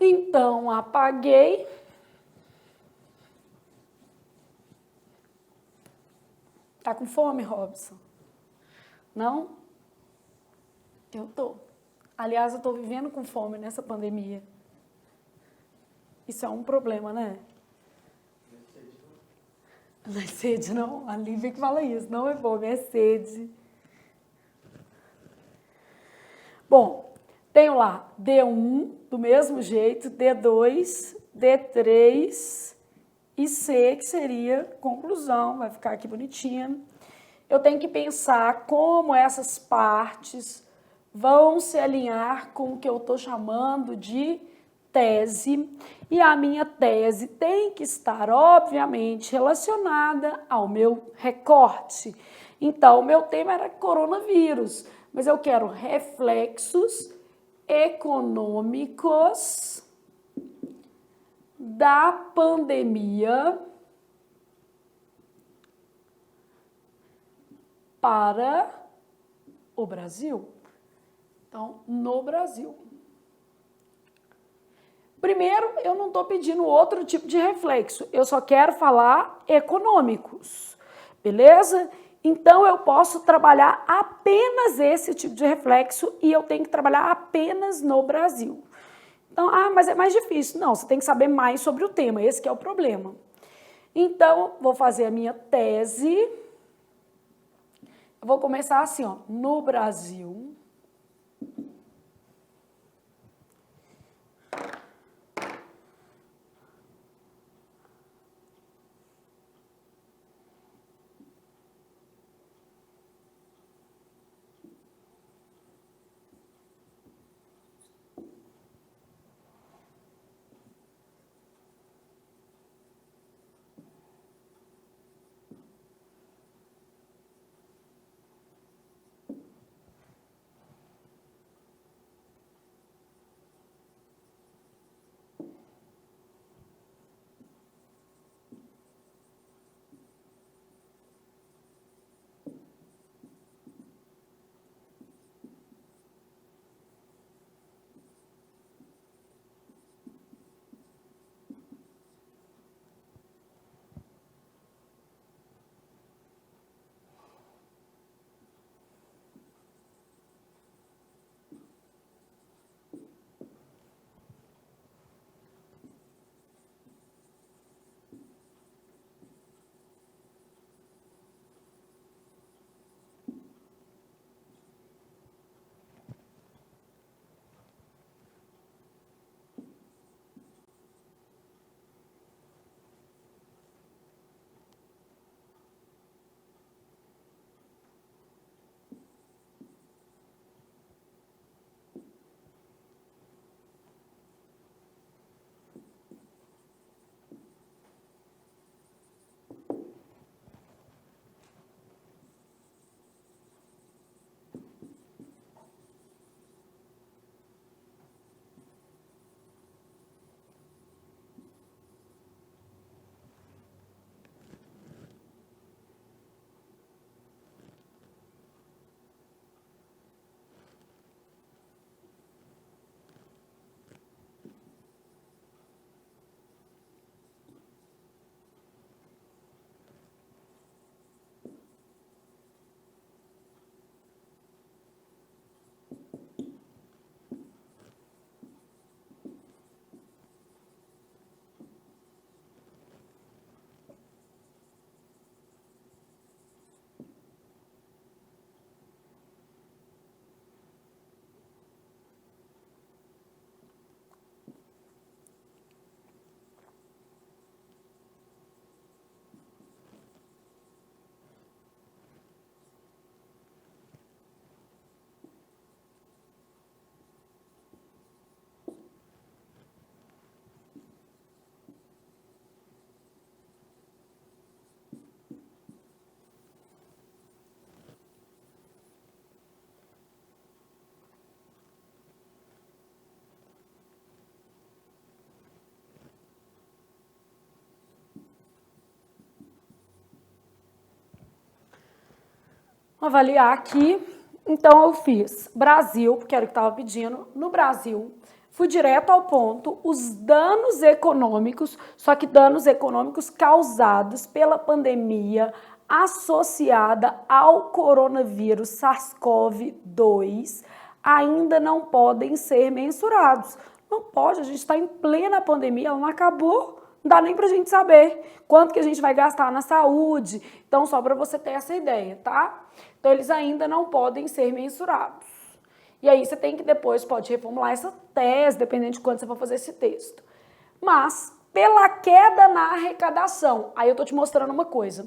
Então, apaguei. Tá com fome, Robson? Não? Eu tô. Aliás, eu tô vivendo com fome nessa pandemia. Isso é um problema, né? Não é sede, não. A Lívia que fala isso. Não é fome, é sede. Bom, tenho lá D1, do mesmo jeito, D2, D3 e C, que seria conclusão. Vai ficar aqui bonitinha. Eu tenho que pensar como essas partes vão se alinhar com o que eu estou chamando de tese, e a minha tese tem que estar, obviamente, relacionada ao meu recorte. Então, o meu tema era coronavírus, mas eu quero reflexos econômicos da pandemia para o Brasil? Então, no Brasil. Primeiro, eu não estou pedindo outro tipo de reflexo, eu só quero falar econômicos, beleza? Então, eu posso trabalhar apenas esse tipo de reflexo e eu tenho que trabalhar apenas no Brasil. Então, mas é mais difícil. Não, você tem que saber mais sobre o tema, esse que é o problema. Então, vou fazer a minha tese. Eu vou começar assim, ó, no Brasil. Avaliar aqui. Então, eu fiz Brasil, porque era o que estava pedindo. No Brasil, fui direto ao ponto, os danos econômicos, só que danos econômicos causados pela pandemia associada ao coronavírus SARS-CoV-2 ainda não podem ser mensurados. Não pode, a gente está em plena pandemia, ela não acabou. Não dá nem pra gente saber quanto que a gente vai gastar na saúde. Então, só para você ter essa ideia, tá? Então, eles ainda não podem ser mensurados. E aí, você tem que depois, pode reformular essa tese, dependendo de quando você for fazer esse texto. Mas, pela queda na arrecadação, aí eu tô te mostrando uma coisa.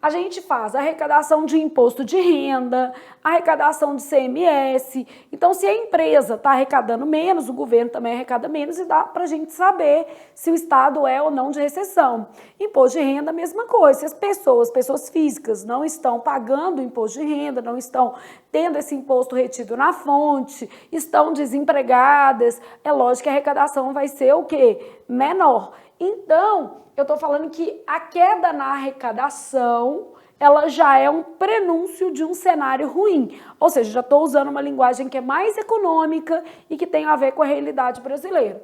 A gente faz arrecadação de imposto de renda, arrecadação de CMS. Então, se a empresa está arrecadando menos, o governo também arrecada menos e dá para a gente saber se o estado é ou não de recessão. Imposto de renda, a mesma coisa. Se as pessoas físicas, não estão pagando o imposto de renda, não estão tendo esse imposto retido na fonte, estão desempregadas, é lógico que a arrecadação vai ser o quê? Menor. Então, eu estou falando que a queda na arrecadação ela já é um prenúncio de um cenário ruim. Ou seja, já estou usando uma linguagem que é mais econômica e que tem a ver com a realidade brasileira.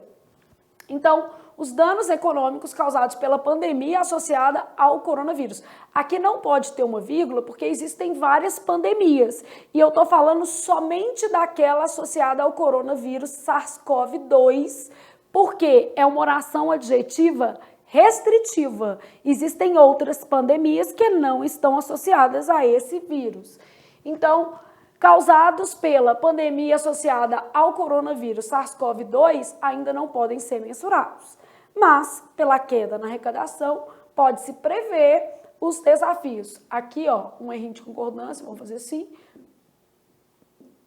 Então, os danos econômicos causados pela pandemia associada ao coronavírus. Aqui não pode ter uma vírgula, porque existem várias pandemias. E eu estou falando somente daquela associada ao coronavírus SARS-CoV-2, porque é uma oração adjetiva restritiva. Existem outras pandemias que não estão associadas a esse vírus. Então, causados pela pandemia associada ao coronavírus SARS-CoV-2 ainda não podem ser mensurados. Mas, pela queda na arrecadação, pode-se prever os desafios. Aqui, ó, um errinho de concordância, vamos fazer assim.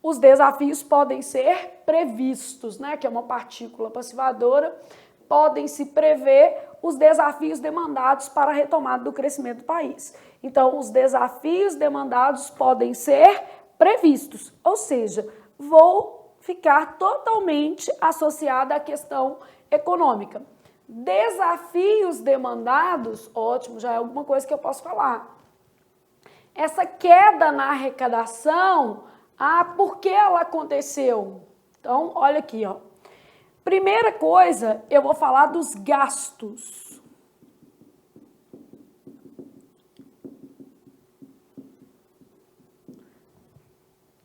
Os desafios podem ser previstos, né, que é uma partícula passivadora, podem-se prever os desafios demandados para a retomada do crescimento do país. Então, os desafios demandados podem ser previstos, ou seja, vou ficar totalmente associada à questão econômica. Desafios demandados, ótimo, já é alguma coisa que eu posso falar. Essa queda na arrecadação, por que ela aconteceu? Então, olha aqui, ó. Primeira coisa, eu vou falar dos gastos.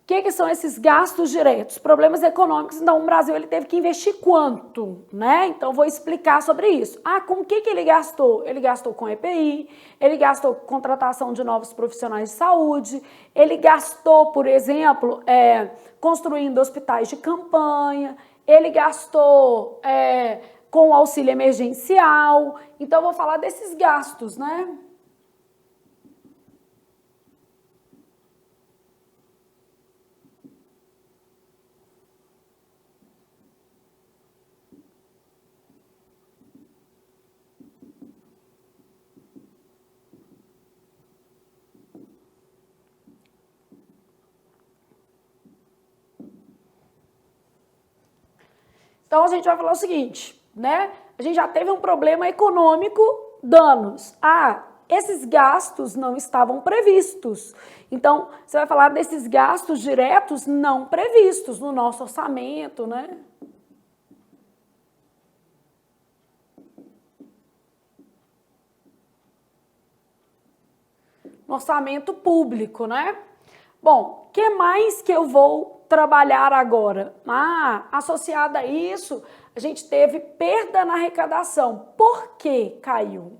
O que são esses gastos diretos? Problemas econômicos. Então, o Brasil ele teve que investir quanto, né? Então, vou explicar sobre isso. Com o que ele gastou? Ele gastou com EPI, ele gastou com contratação de novos profissionais de saúde, ele gastou, por exemplo, construindo hospitais de campanha, ele gastou com auxílio emergencial. Então, eu vou falar desses gastos, né? Então, a gente vai falar o seguinte, né? A gente já teve um problema econômico, danos. Esses gastos não estavam previstos. Então, você vai falar desses gastos diretos não previstos no nosso orçamento, né? No orçamento público, né? Bom, o que mais que eu vou trabalhar agora? Associada a isso, a gente teve perda na arrecadação. Por que caiu?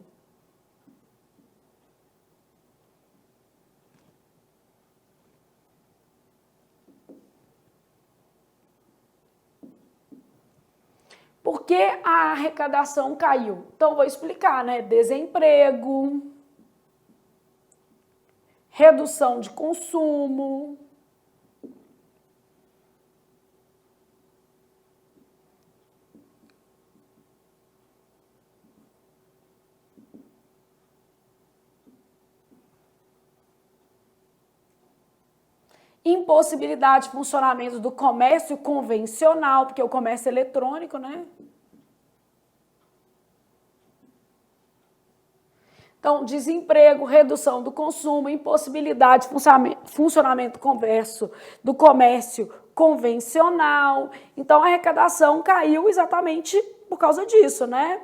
Por que a arrecadação caiu? Então, vou explicar, né? Desemprego, redução de consumo, impossibilidade de funcionamento do comércio convencional, porque é o comércio eletrônico, né? Então, desemprego, redução do consumo, impossibilidade de funcionamento do comércio convencional. Então, a arrecadação caiu exatamente por causa disso, né?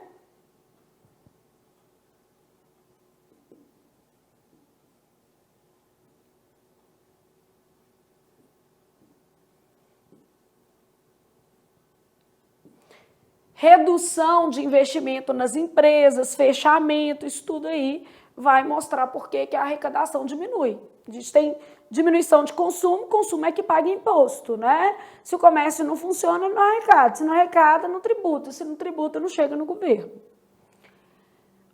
Redução de investimento nas empresas, fechamento, isso tudo aí vai mostrar por que a arrecadação diminui. A gente tem diminuição de consumo é que paga imposto, né? Se o comércio não funciona, não arrecada. Se não arrecada, não tributa. Se não tributa, não chega no governo.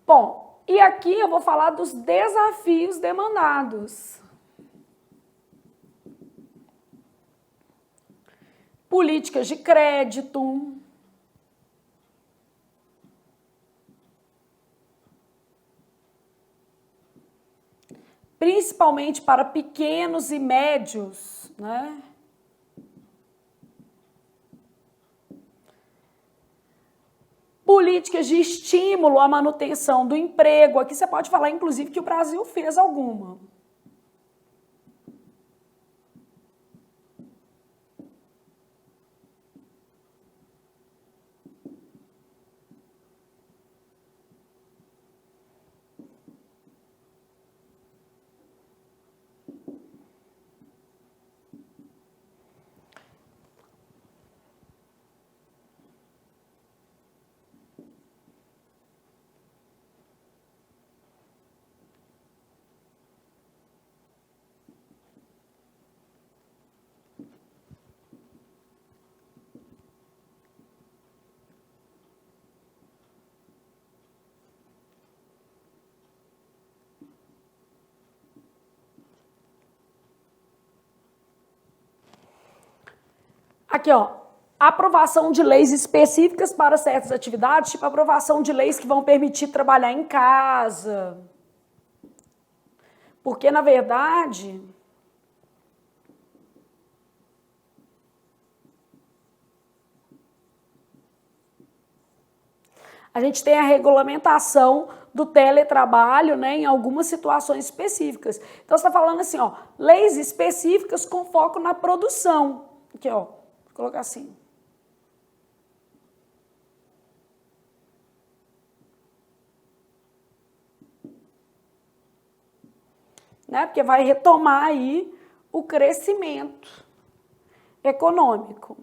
Bom, e aqui eu vou falar dos desafios demandados. Políticas de crédito, principalmente para pequenos e médios, né? políticas de estímulo à manutenção do emprego. Aqui você pode falar, inclusive, que o Brasil fez alguma. Aqui, ó, aprovação de leis específicas para certas atividades, tipo aprovação de leis que vão permitir trabalhar em casa. Porque, na verdade, a gente tem a regulamentação do teletrabalho, né, em algumas situações específicas. Então, você está falando assim, ó, leis específicas com foco na produção. Aqui, ó, vou colocar assim. Né, porque vai retomar aí o crescimento econômico.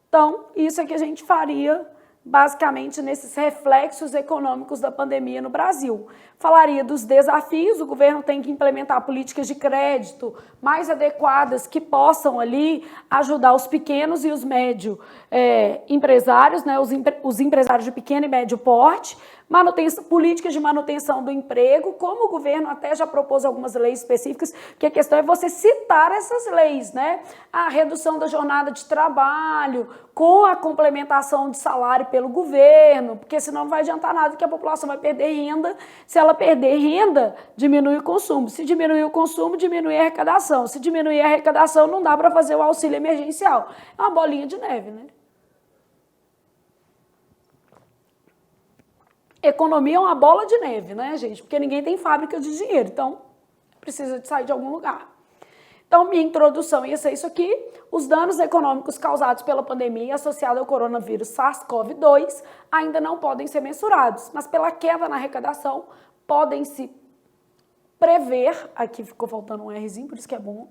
Então, isso é que a gente faria basicamente nesses reflexos econômicos da pandemia no Brasil. Falaria dos desafios, o governo tem que implementar políticas de crédito mais adequadas que possam ali ajudar os pequenos e os médios empresários, né, os empresários de pequeno e médio porte, políticas de manutenção do emprego, como o governo até já propôs algumas leis específicas, que a questão é você citar essas leis, né? A redução da jornada de trabalho, com a complementação de salário pelo governo, porque senão não vai adiantar nada, que a população vai perder renda. Se ela perder renda, diminui o consumo. Se diminuir o consumo, diminui a arrecadação. Se diminuir a arrecadação, não dá para fazer o auxílio emergencial. É uma bolinha de neve, né? Economia é uma bola de neve, né, gente? Porque ninguém tem fábrica de dinheiro, então precisa de sair de algum lugar. Então, minha introdução ia ser isso aqui. Os danos econômicos causados pela pandemia associada ao coronavírus SARS-CoV-2 ainda não podem ser mensurados, mas pela queda na arrecadação podem se prever, aqui ficou faltando um Rzinho, por isso que é bom,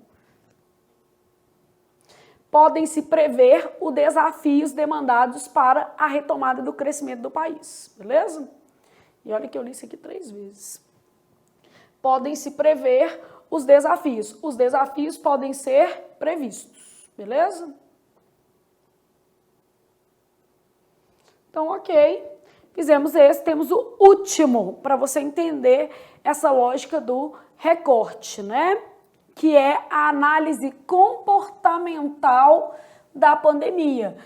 podem se prever os desafios demandados para a retomada do crescimento do país, beleza? E olha que eu li isso aqui 3 vezes. Podem se prever os desafios. Os desafios podem ser previstos, beleza? Então, ok. Fizemos esse. Temos o último, para você entender essa lógica do recorte, né? Que é a análise comportamental da pandemia.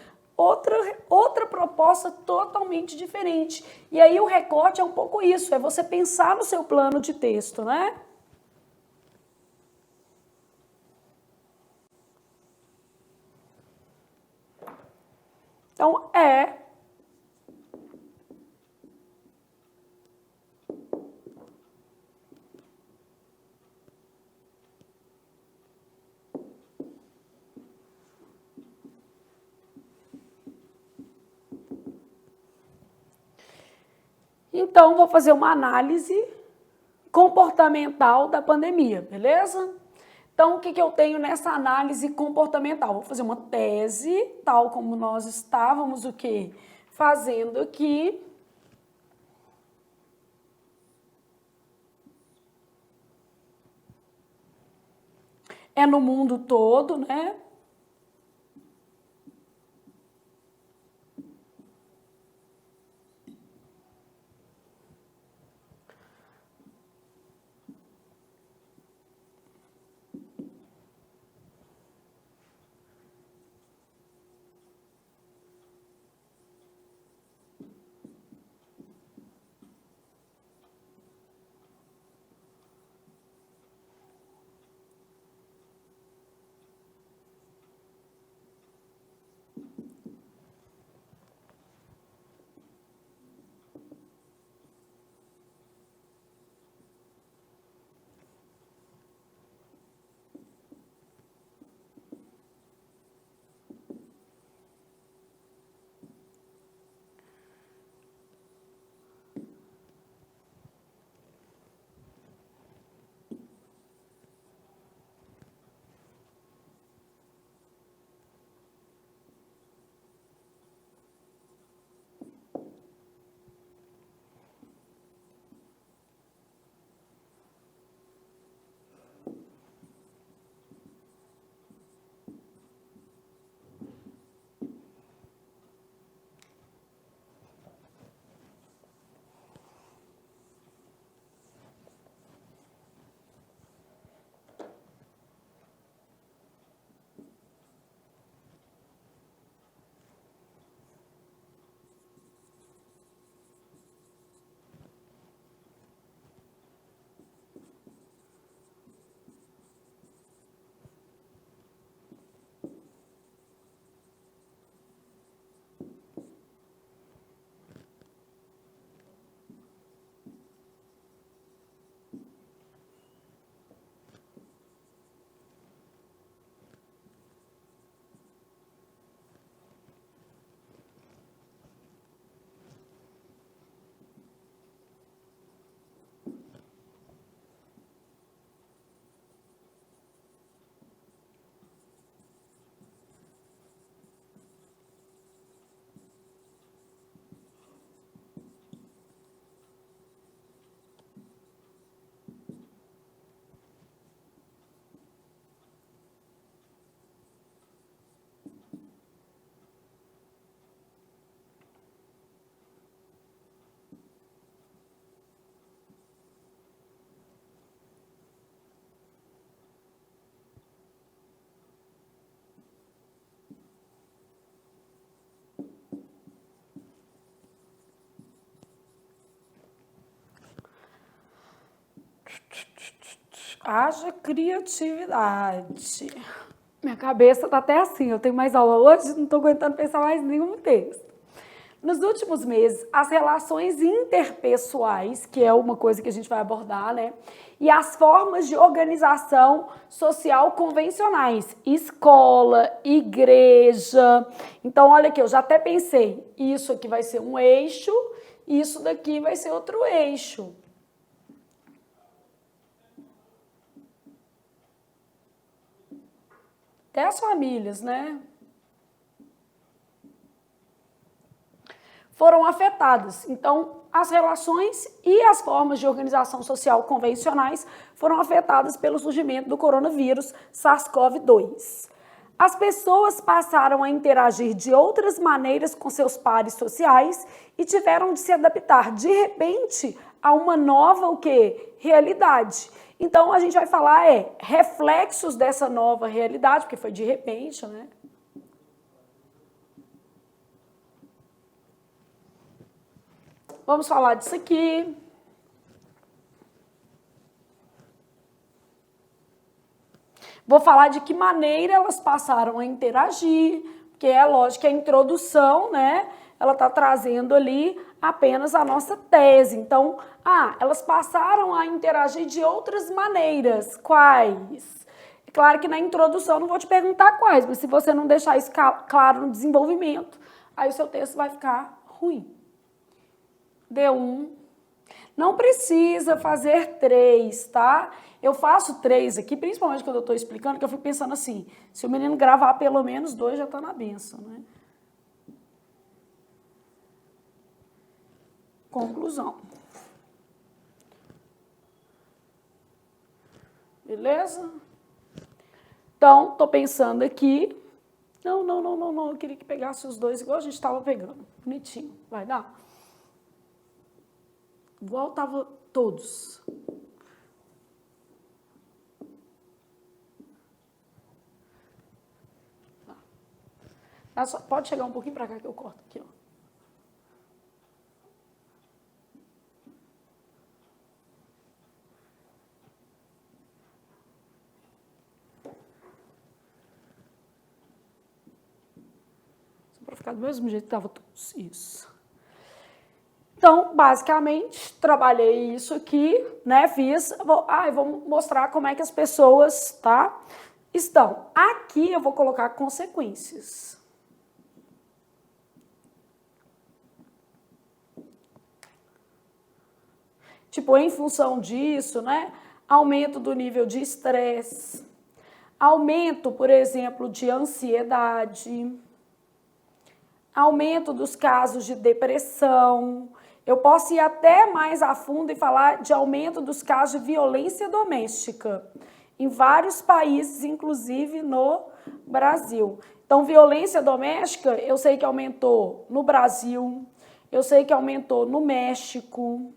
Outra proposta totalmente diferente. E aí o recorte é um pouco isso, é você pensar no seu plano de texto, né? Então, Então, vou fazer uma análise comportamental da pandemia, beleza? Então, o que eu tenho nessa análise comportamental? Vou fazer uma tese, tal como nós estávamos o quê? Fazendo aqui. É no mundo todo, né? Haja criatividade. Minha cabeça tá até assim, eu tenho mais aula hoje, não tô aguentando pensar mais em nenhum texto. Nos últimos meses, as relações interpessoais, que é uma coisa que a gente vai abordar, né? E as formas de organização social convencionais, escola, igreja. Então, olha aqui, eu já até pensei, isso aqui vai ser um eixo, isso daqui vai ser outro eixo. Até as famílias, né? Foram afetadas. Então, as relações e as formas de organização social convencionais foram afetadas pelo surgimento do coronavírus SARS-CoV-2. As pessoas passaram a interagir de outras maneiras com seus pares sociais e tiveram de se adaptar, de repente, a uma nova o quê? Realidade. Então, a gente vai falar reflexos dessa nova realidade, porque foi de repente, né? Vamos falar disso aqui. Vou falar de que maneira elas passaram a interagir, porque é lógico que a introdução, né, ela está trazendo ali apenas a nossa tese. Então, elas passaram a interagir de outras maneiras. Quais? É claro que na introdução eu não vou te perguntar quais, mas se você não deixar isso claro no desenvolvimento, aí o seu texto vai ficar ruim. D1. Não precisa fazer 3, tá? Eu faço 3 aqui, principalmente quando eu estou explicando, que eu fico pensando assim, se o menino gravar pelo menos 2, já está na benção, né? Conclusão. Beleza? Então, estou pensando aqui. Não, eu queria que pegasse os dois igual a gente estava pegando. Bonitinho, vai dar? Igual tava todos. Pode chegar um pouquinho para cá que eu corto aqui, ó. Só para ficar do mesmo jeito que estava todos. Isso. Então, basicamente, trabalhei isso aqui, né, vou mostrar como é que as pessoas, tá, estão. Aqui eu vou colocar consequências. Tipo, em função disso, né, aumento do nível de estresse, aumento, por exemplo, de ansiedade, aumento dos casos de depressão. Eu posso ir até mais a fundo e falar de aumento dos casos de violência doméstica em vários países, inclusive no Brasil. Então, violência doméstica, eu sei que aumentou no Brasil, eu sei que aumentou no México.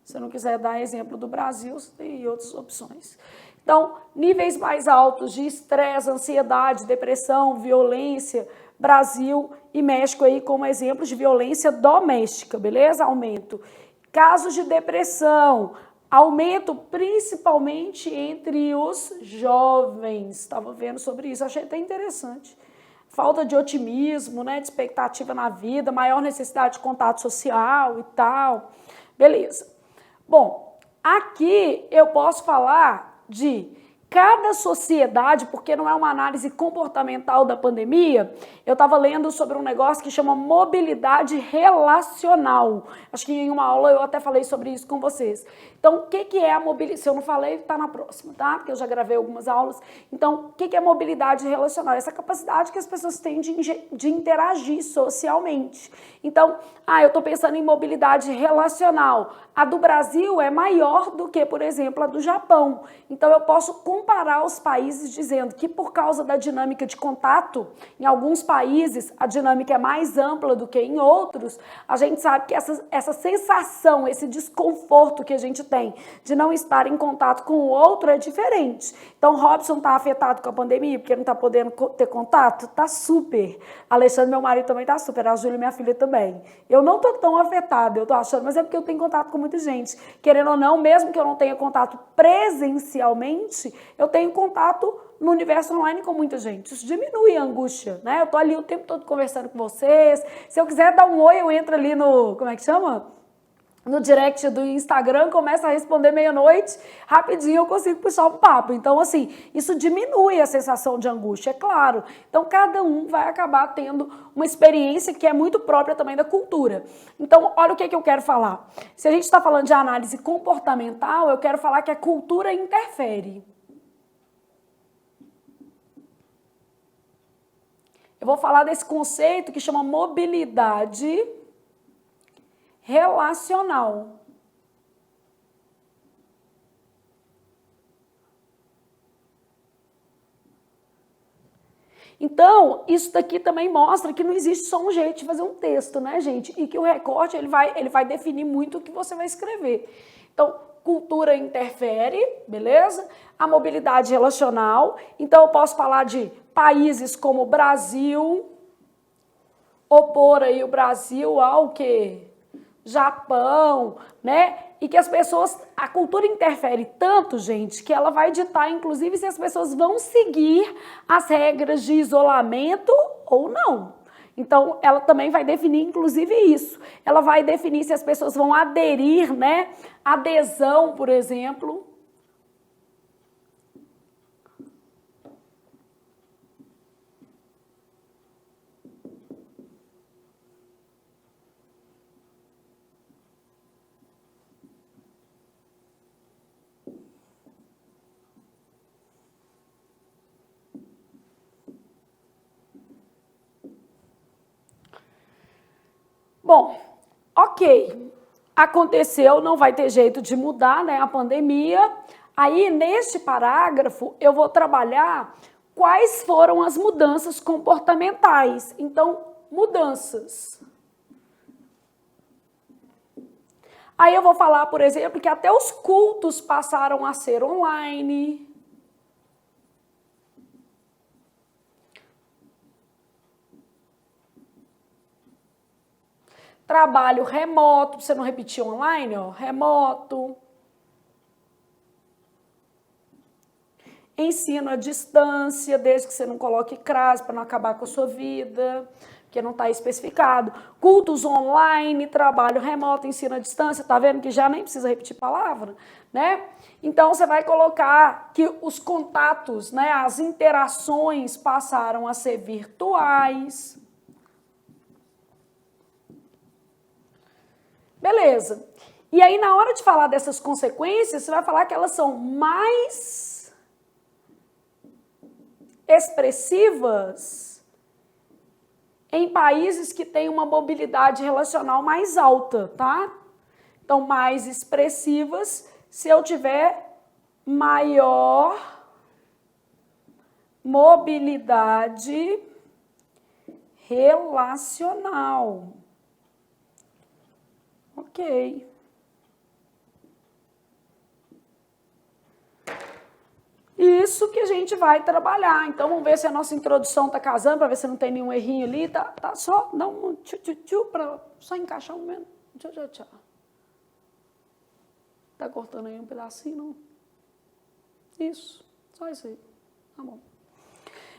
Se eu não quiser dar exemplo do Brasil, tem outras opções. Então, níveis mais altos de estresse, ansiedade, depressão, violência, Brasil e México aí como exemplos de violência doméstica, beleza? Aumento. Casos de depressão, aumento principalmente entre os jovens. Estava vendo sobre isso, achei até interessante. Falta de otimismo, né, de expectativa na vida, maior necessidade de contato social e tal. Beleza. Bom, aqui eu posso falar de cada sociedade, porque não é uma análise comportamental da pandemia, eu estava lendo sobre um negócio que chama mobilidade relacional. Acho que em uma aula eu até falei sobre isso com vocês. Então, o que é a mobilidade? Se eu não falei, está na próxima, tá? Porque eu já gravei algumas aulas. Então, o que é mobilidade relacional? Essa capacidade que as pessoas têm de interagir socialmente. Então, eu estou pensando em mobilidade relacional. A do Brasil é maior do que, por exemplo, a do Japão. Então, eu posso comparar os países dizendo que por causa da dinâmica de contato, em alguns países a dinâmica é mais ampla do que em outros, a gente sabe que essa sensação, esse desconforto que a gente tem de não estar em contato com o outro é diferente. Então, Robson está afetado com a pandemia porque não está podendo ter contato? Tá super. Alexandre, meu marido, também tá super. A Júlia, minha filha, também. Eu não tô tão afetada, eu tô achando, mas é porque eu tenho contato com muita gente. Querendo ou não, mesmo que eu não tenha contato presencialmente, eu tenho contato no universo online com muita gente. Isso diminui a angústia, né? Eu tô ali o tempo todo conversando com vocês. Se eu quiser dar um oi, eu entro ali no... Como é que chama? No direct do Instagram, começa a responder meia-noite, rapidinho eu consigo puxar um papo. Então, assim, isso diminui a sensação de angústia, é claro. Então, cada um vai acabar tendo uma experiência que é muito própria também da cultura. Então, olha o que eu quero falar. Se a gente está falando de análise comportamental, eu quero falar que a cultura interfere. Eu vou falar desse conceito que chama mobilidade relacional. Então, isso daqui também mostra que não existe só um jeito de fazer um texto, né, gente? E que o recorte ele vai definir muito o que você vai escrever. Então, cultura interfere, beleza? A mobilidade relacional. Então, eu posso falar de países como Brasil, opor aí o Brasil ao quê? Japão, né? E que as pessoas, a cultura interfere tanto, gente, que ela vai ditar, inclusive, se as pessoas vão seguir as regras de isolamento ou não. Então, ela também vai definir, inclusive, isso. Ela vai definir se as pessoas vão aderir, né? Adesão, por exemplo. Bom, ok, aconteceu, não vai ter jeito de mudar, né, a pandemia. Aí, neste parágrafo, eu vou trabalhar quais foram as mudanças comportamentais. Então, mudanças. Aí eu vou falar, por exemplo, que até os cultos passaram a ser online. Trabalho remoto, pra você não repetir online, ó, remoto. Ensino à distância, desde que você não coloque crase para não acabar com a sua vida, porque não está especificado. Cultos online, trabalho remoto, ensino à distância, tá vendo que já nem precisa repetir palavra, né? Então, você vai colocar que os contatos, né, as interações passaram a ser virtuais. Beleza. E aí, na hora de falar dessas consequências, você vai falar que elas são mais expressivas em países que têm uma mobilidade relacional mais alta, tá? Então, mais expressivas se eu tiver maior mobilidade relacional. Ok. Isso que a gente vai trabalhar. Então, vamos ver se a nossa introdução está casando, para ver se não tem nenhum errinho ali. Tá só, dá um tchu para só encaixar um momento. Tchau. Tá cortando aí um pedacinho, não? Isso, só isso aí. Tá bom.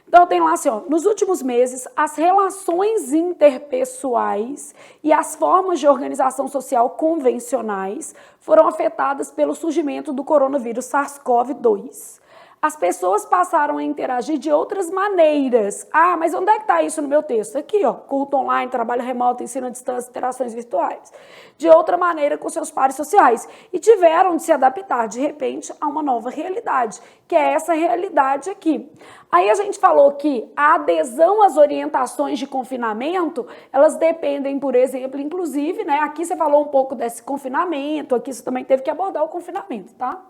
Então, tem lá assim, ó, nos últimos meses, as relações interpessoais e as formas de organização social convencionais foram afetadas pelo surgimento do coronavírus SARS-CoV-2. As pessoas passaram a interagir de outras maneiras. Ah, mas onde é que está isso no meu texto? Aqui, ó, culto online, trabalho remoto, ensino à distância, interações virtuais. De outra maneira com seus pares sociais. E tiveram de se adaptar, de repente, a uma nova realidade, que é essa realidade aqui. Aí a gente falou que a adesão às orientações de confinamento, elas dependem, por exemplo, inclusive, né, aqui você falou um pouco desse confinamento, aqui você também teve que abordar o confinamento, tá?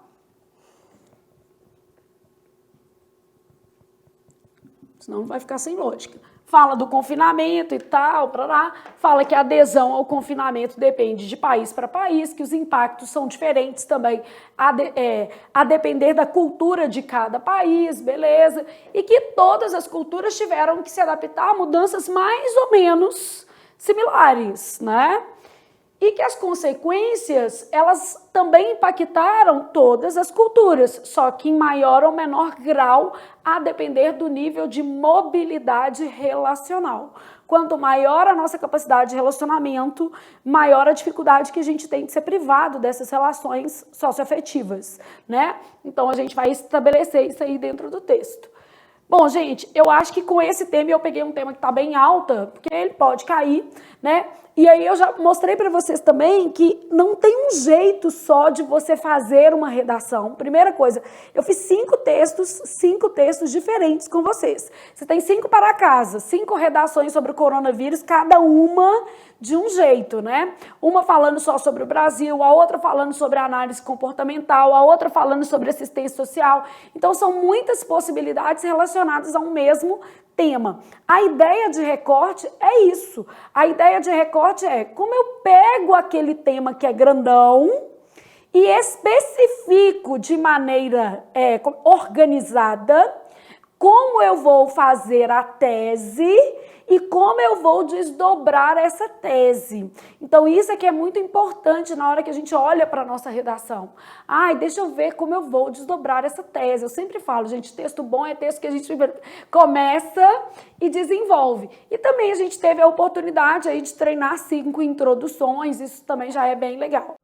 senão não vai ficar sem lógica. Fala do confinamento e tal, fala que a adesão ao confinamento depende de país para país, que os impactos são diferentes também a depender da cultura de cada país, beleza? E que todas as culturas tiveram que se adaptar a mudanças mais ou menos similares, né? E que as consequências, elas também impactaram todas as culturas, só que em maior ou menor grau, a depender do nível de mobilidade relacional. Quanto maior a nossa capacidade de relacionamento, maior a dificuldade que a gente tem de ser privado dessas relações socioafetivas, né? Então, a gente vai estabelecer isso aí dentro do texto. Bom, gente, eu acho que com esse tema eu peguei um tema que está bem alta, porque ele pode cair, né? E aí eu já mostrei para vocês também que não tem um jeito só de você fazer uma redação. Primeira coisa, eu fiz 5 textos diferentes com vocês. Você tem 5 para casa, 5 redações sobre o coronavírus, cada uma de um jeito, né? Uma falando só sobre o Brasil, a outra falando sobre a análise comportamental, a outra falando sobre assistência social. Então, são muitas possibilidades relacionadas a um mesmo tema. A ideia de recorte é isso. A ideia de recorte é como eu pego aquele tema que é grandão e especifico de maneira organizada como eu vou fazer a tese e como eu vou desdobrar essa tese. Então, isso aqui é muito importante na hora que a gente olha para a nossa redação. Ai, deixa eu ver como eu vou desdobrar essa tese. Eu sempre falo, gente, texto bom é texto que a gente começa e desenvolve. E também a gente teve a oportunidade aí de treinar 5 introduções, isso também já é bem legal.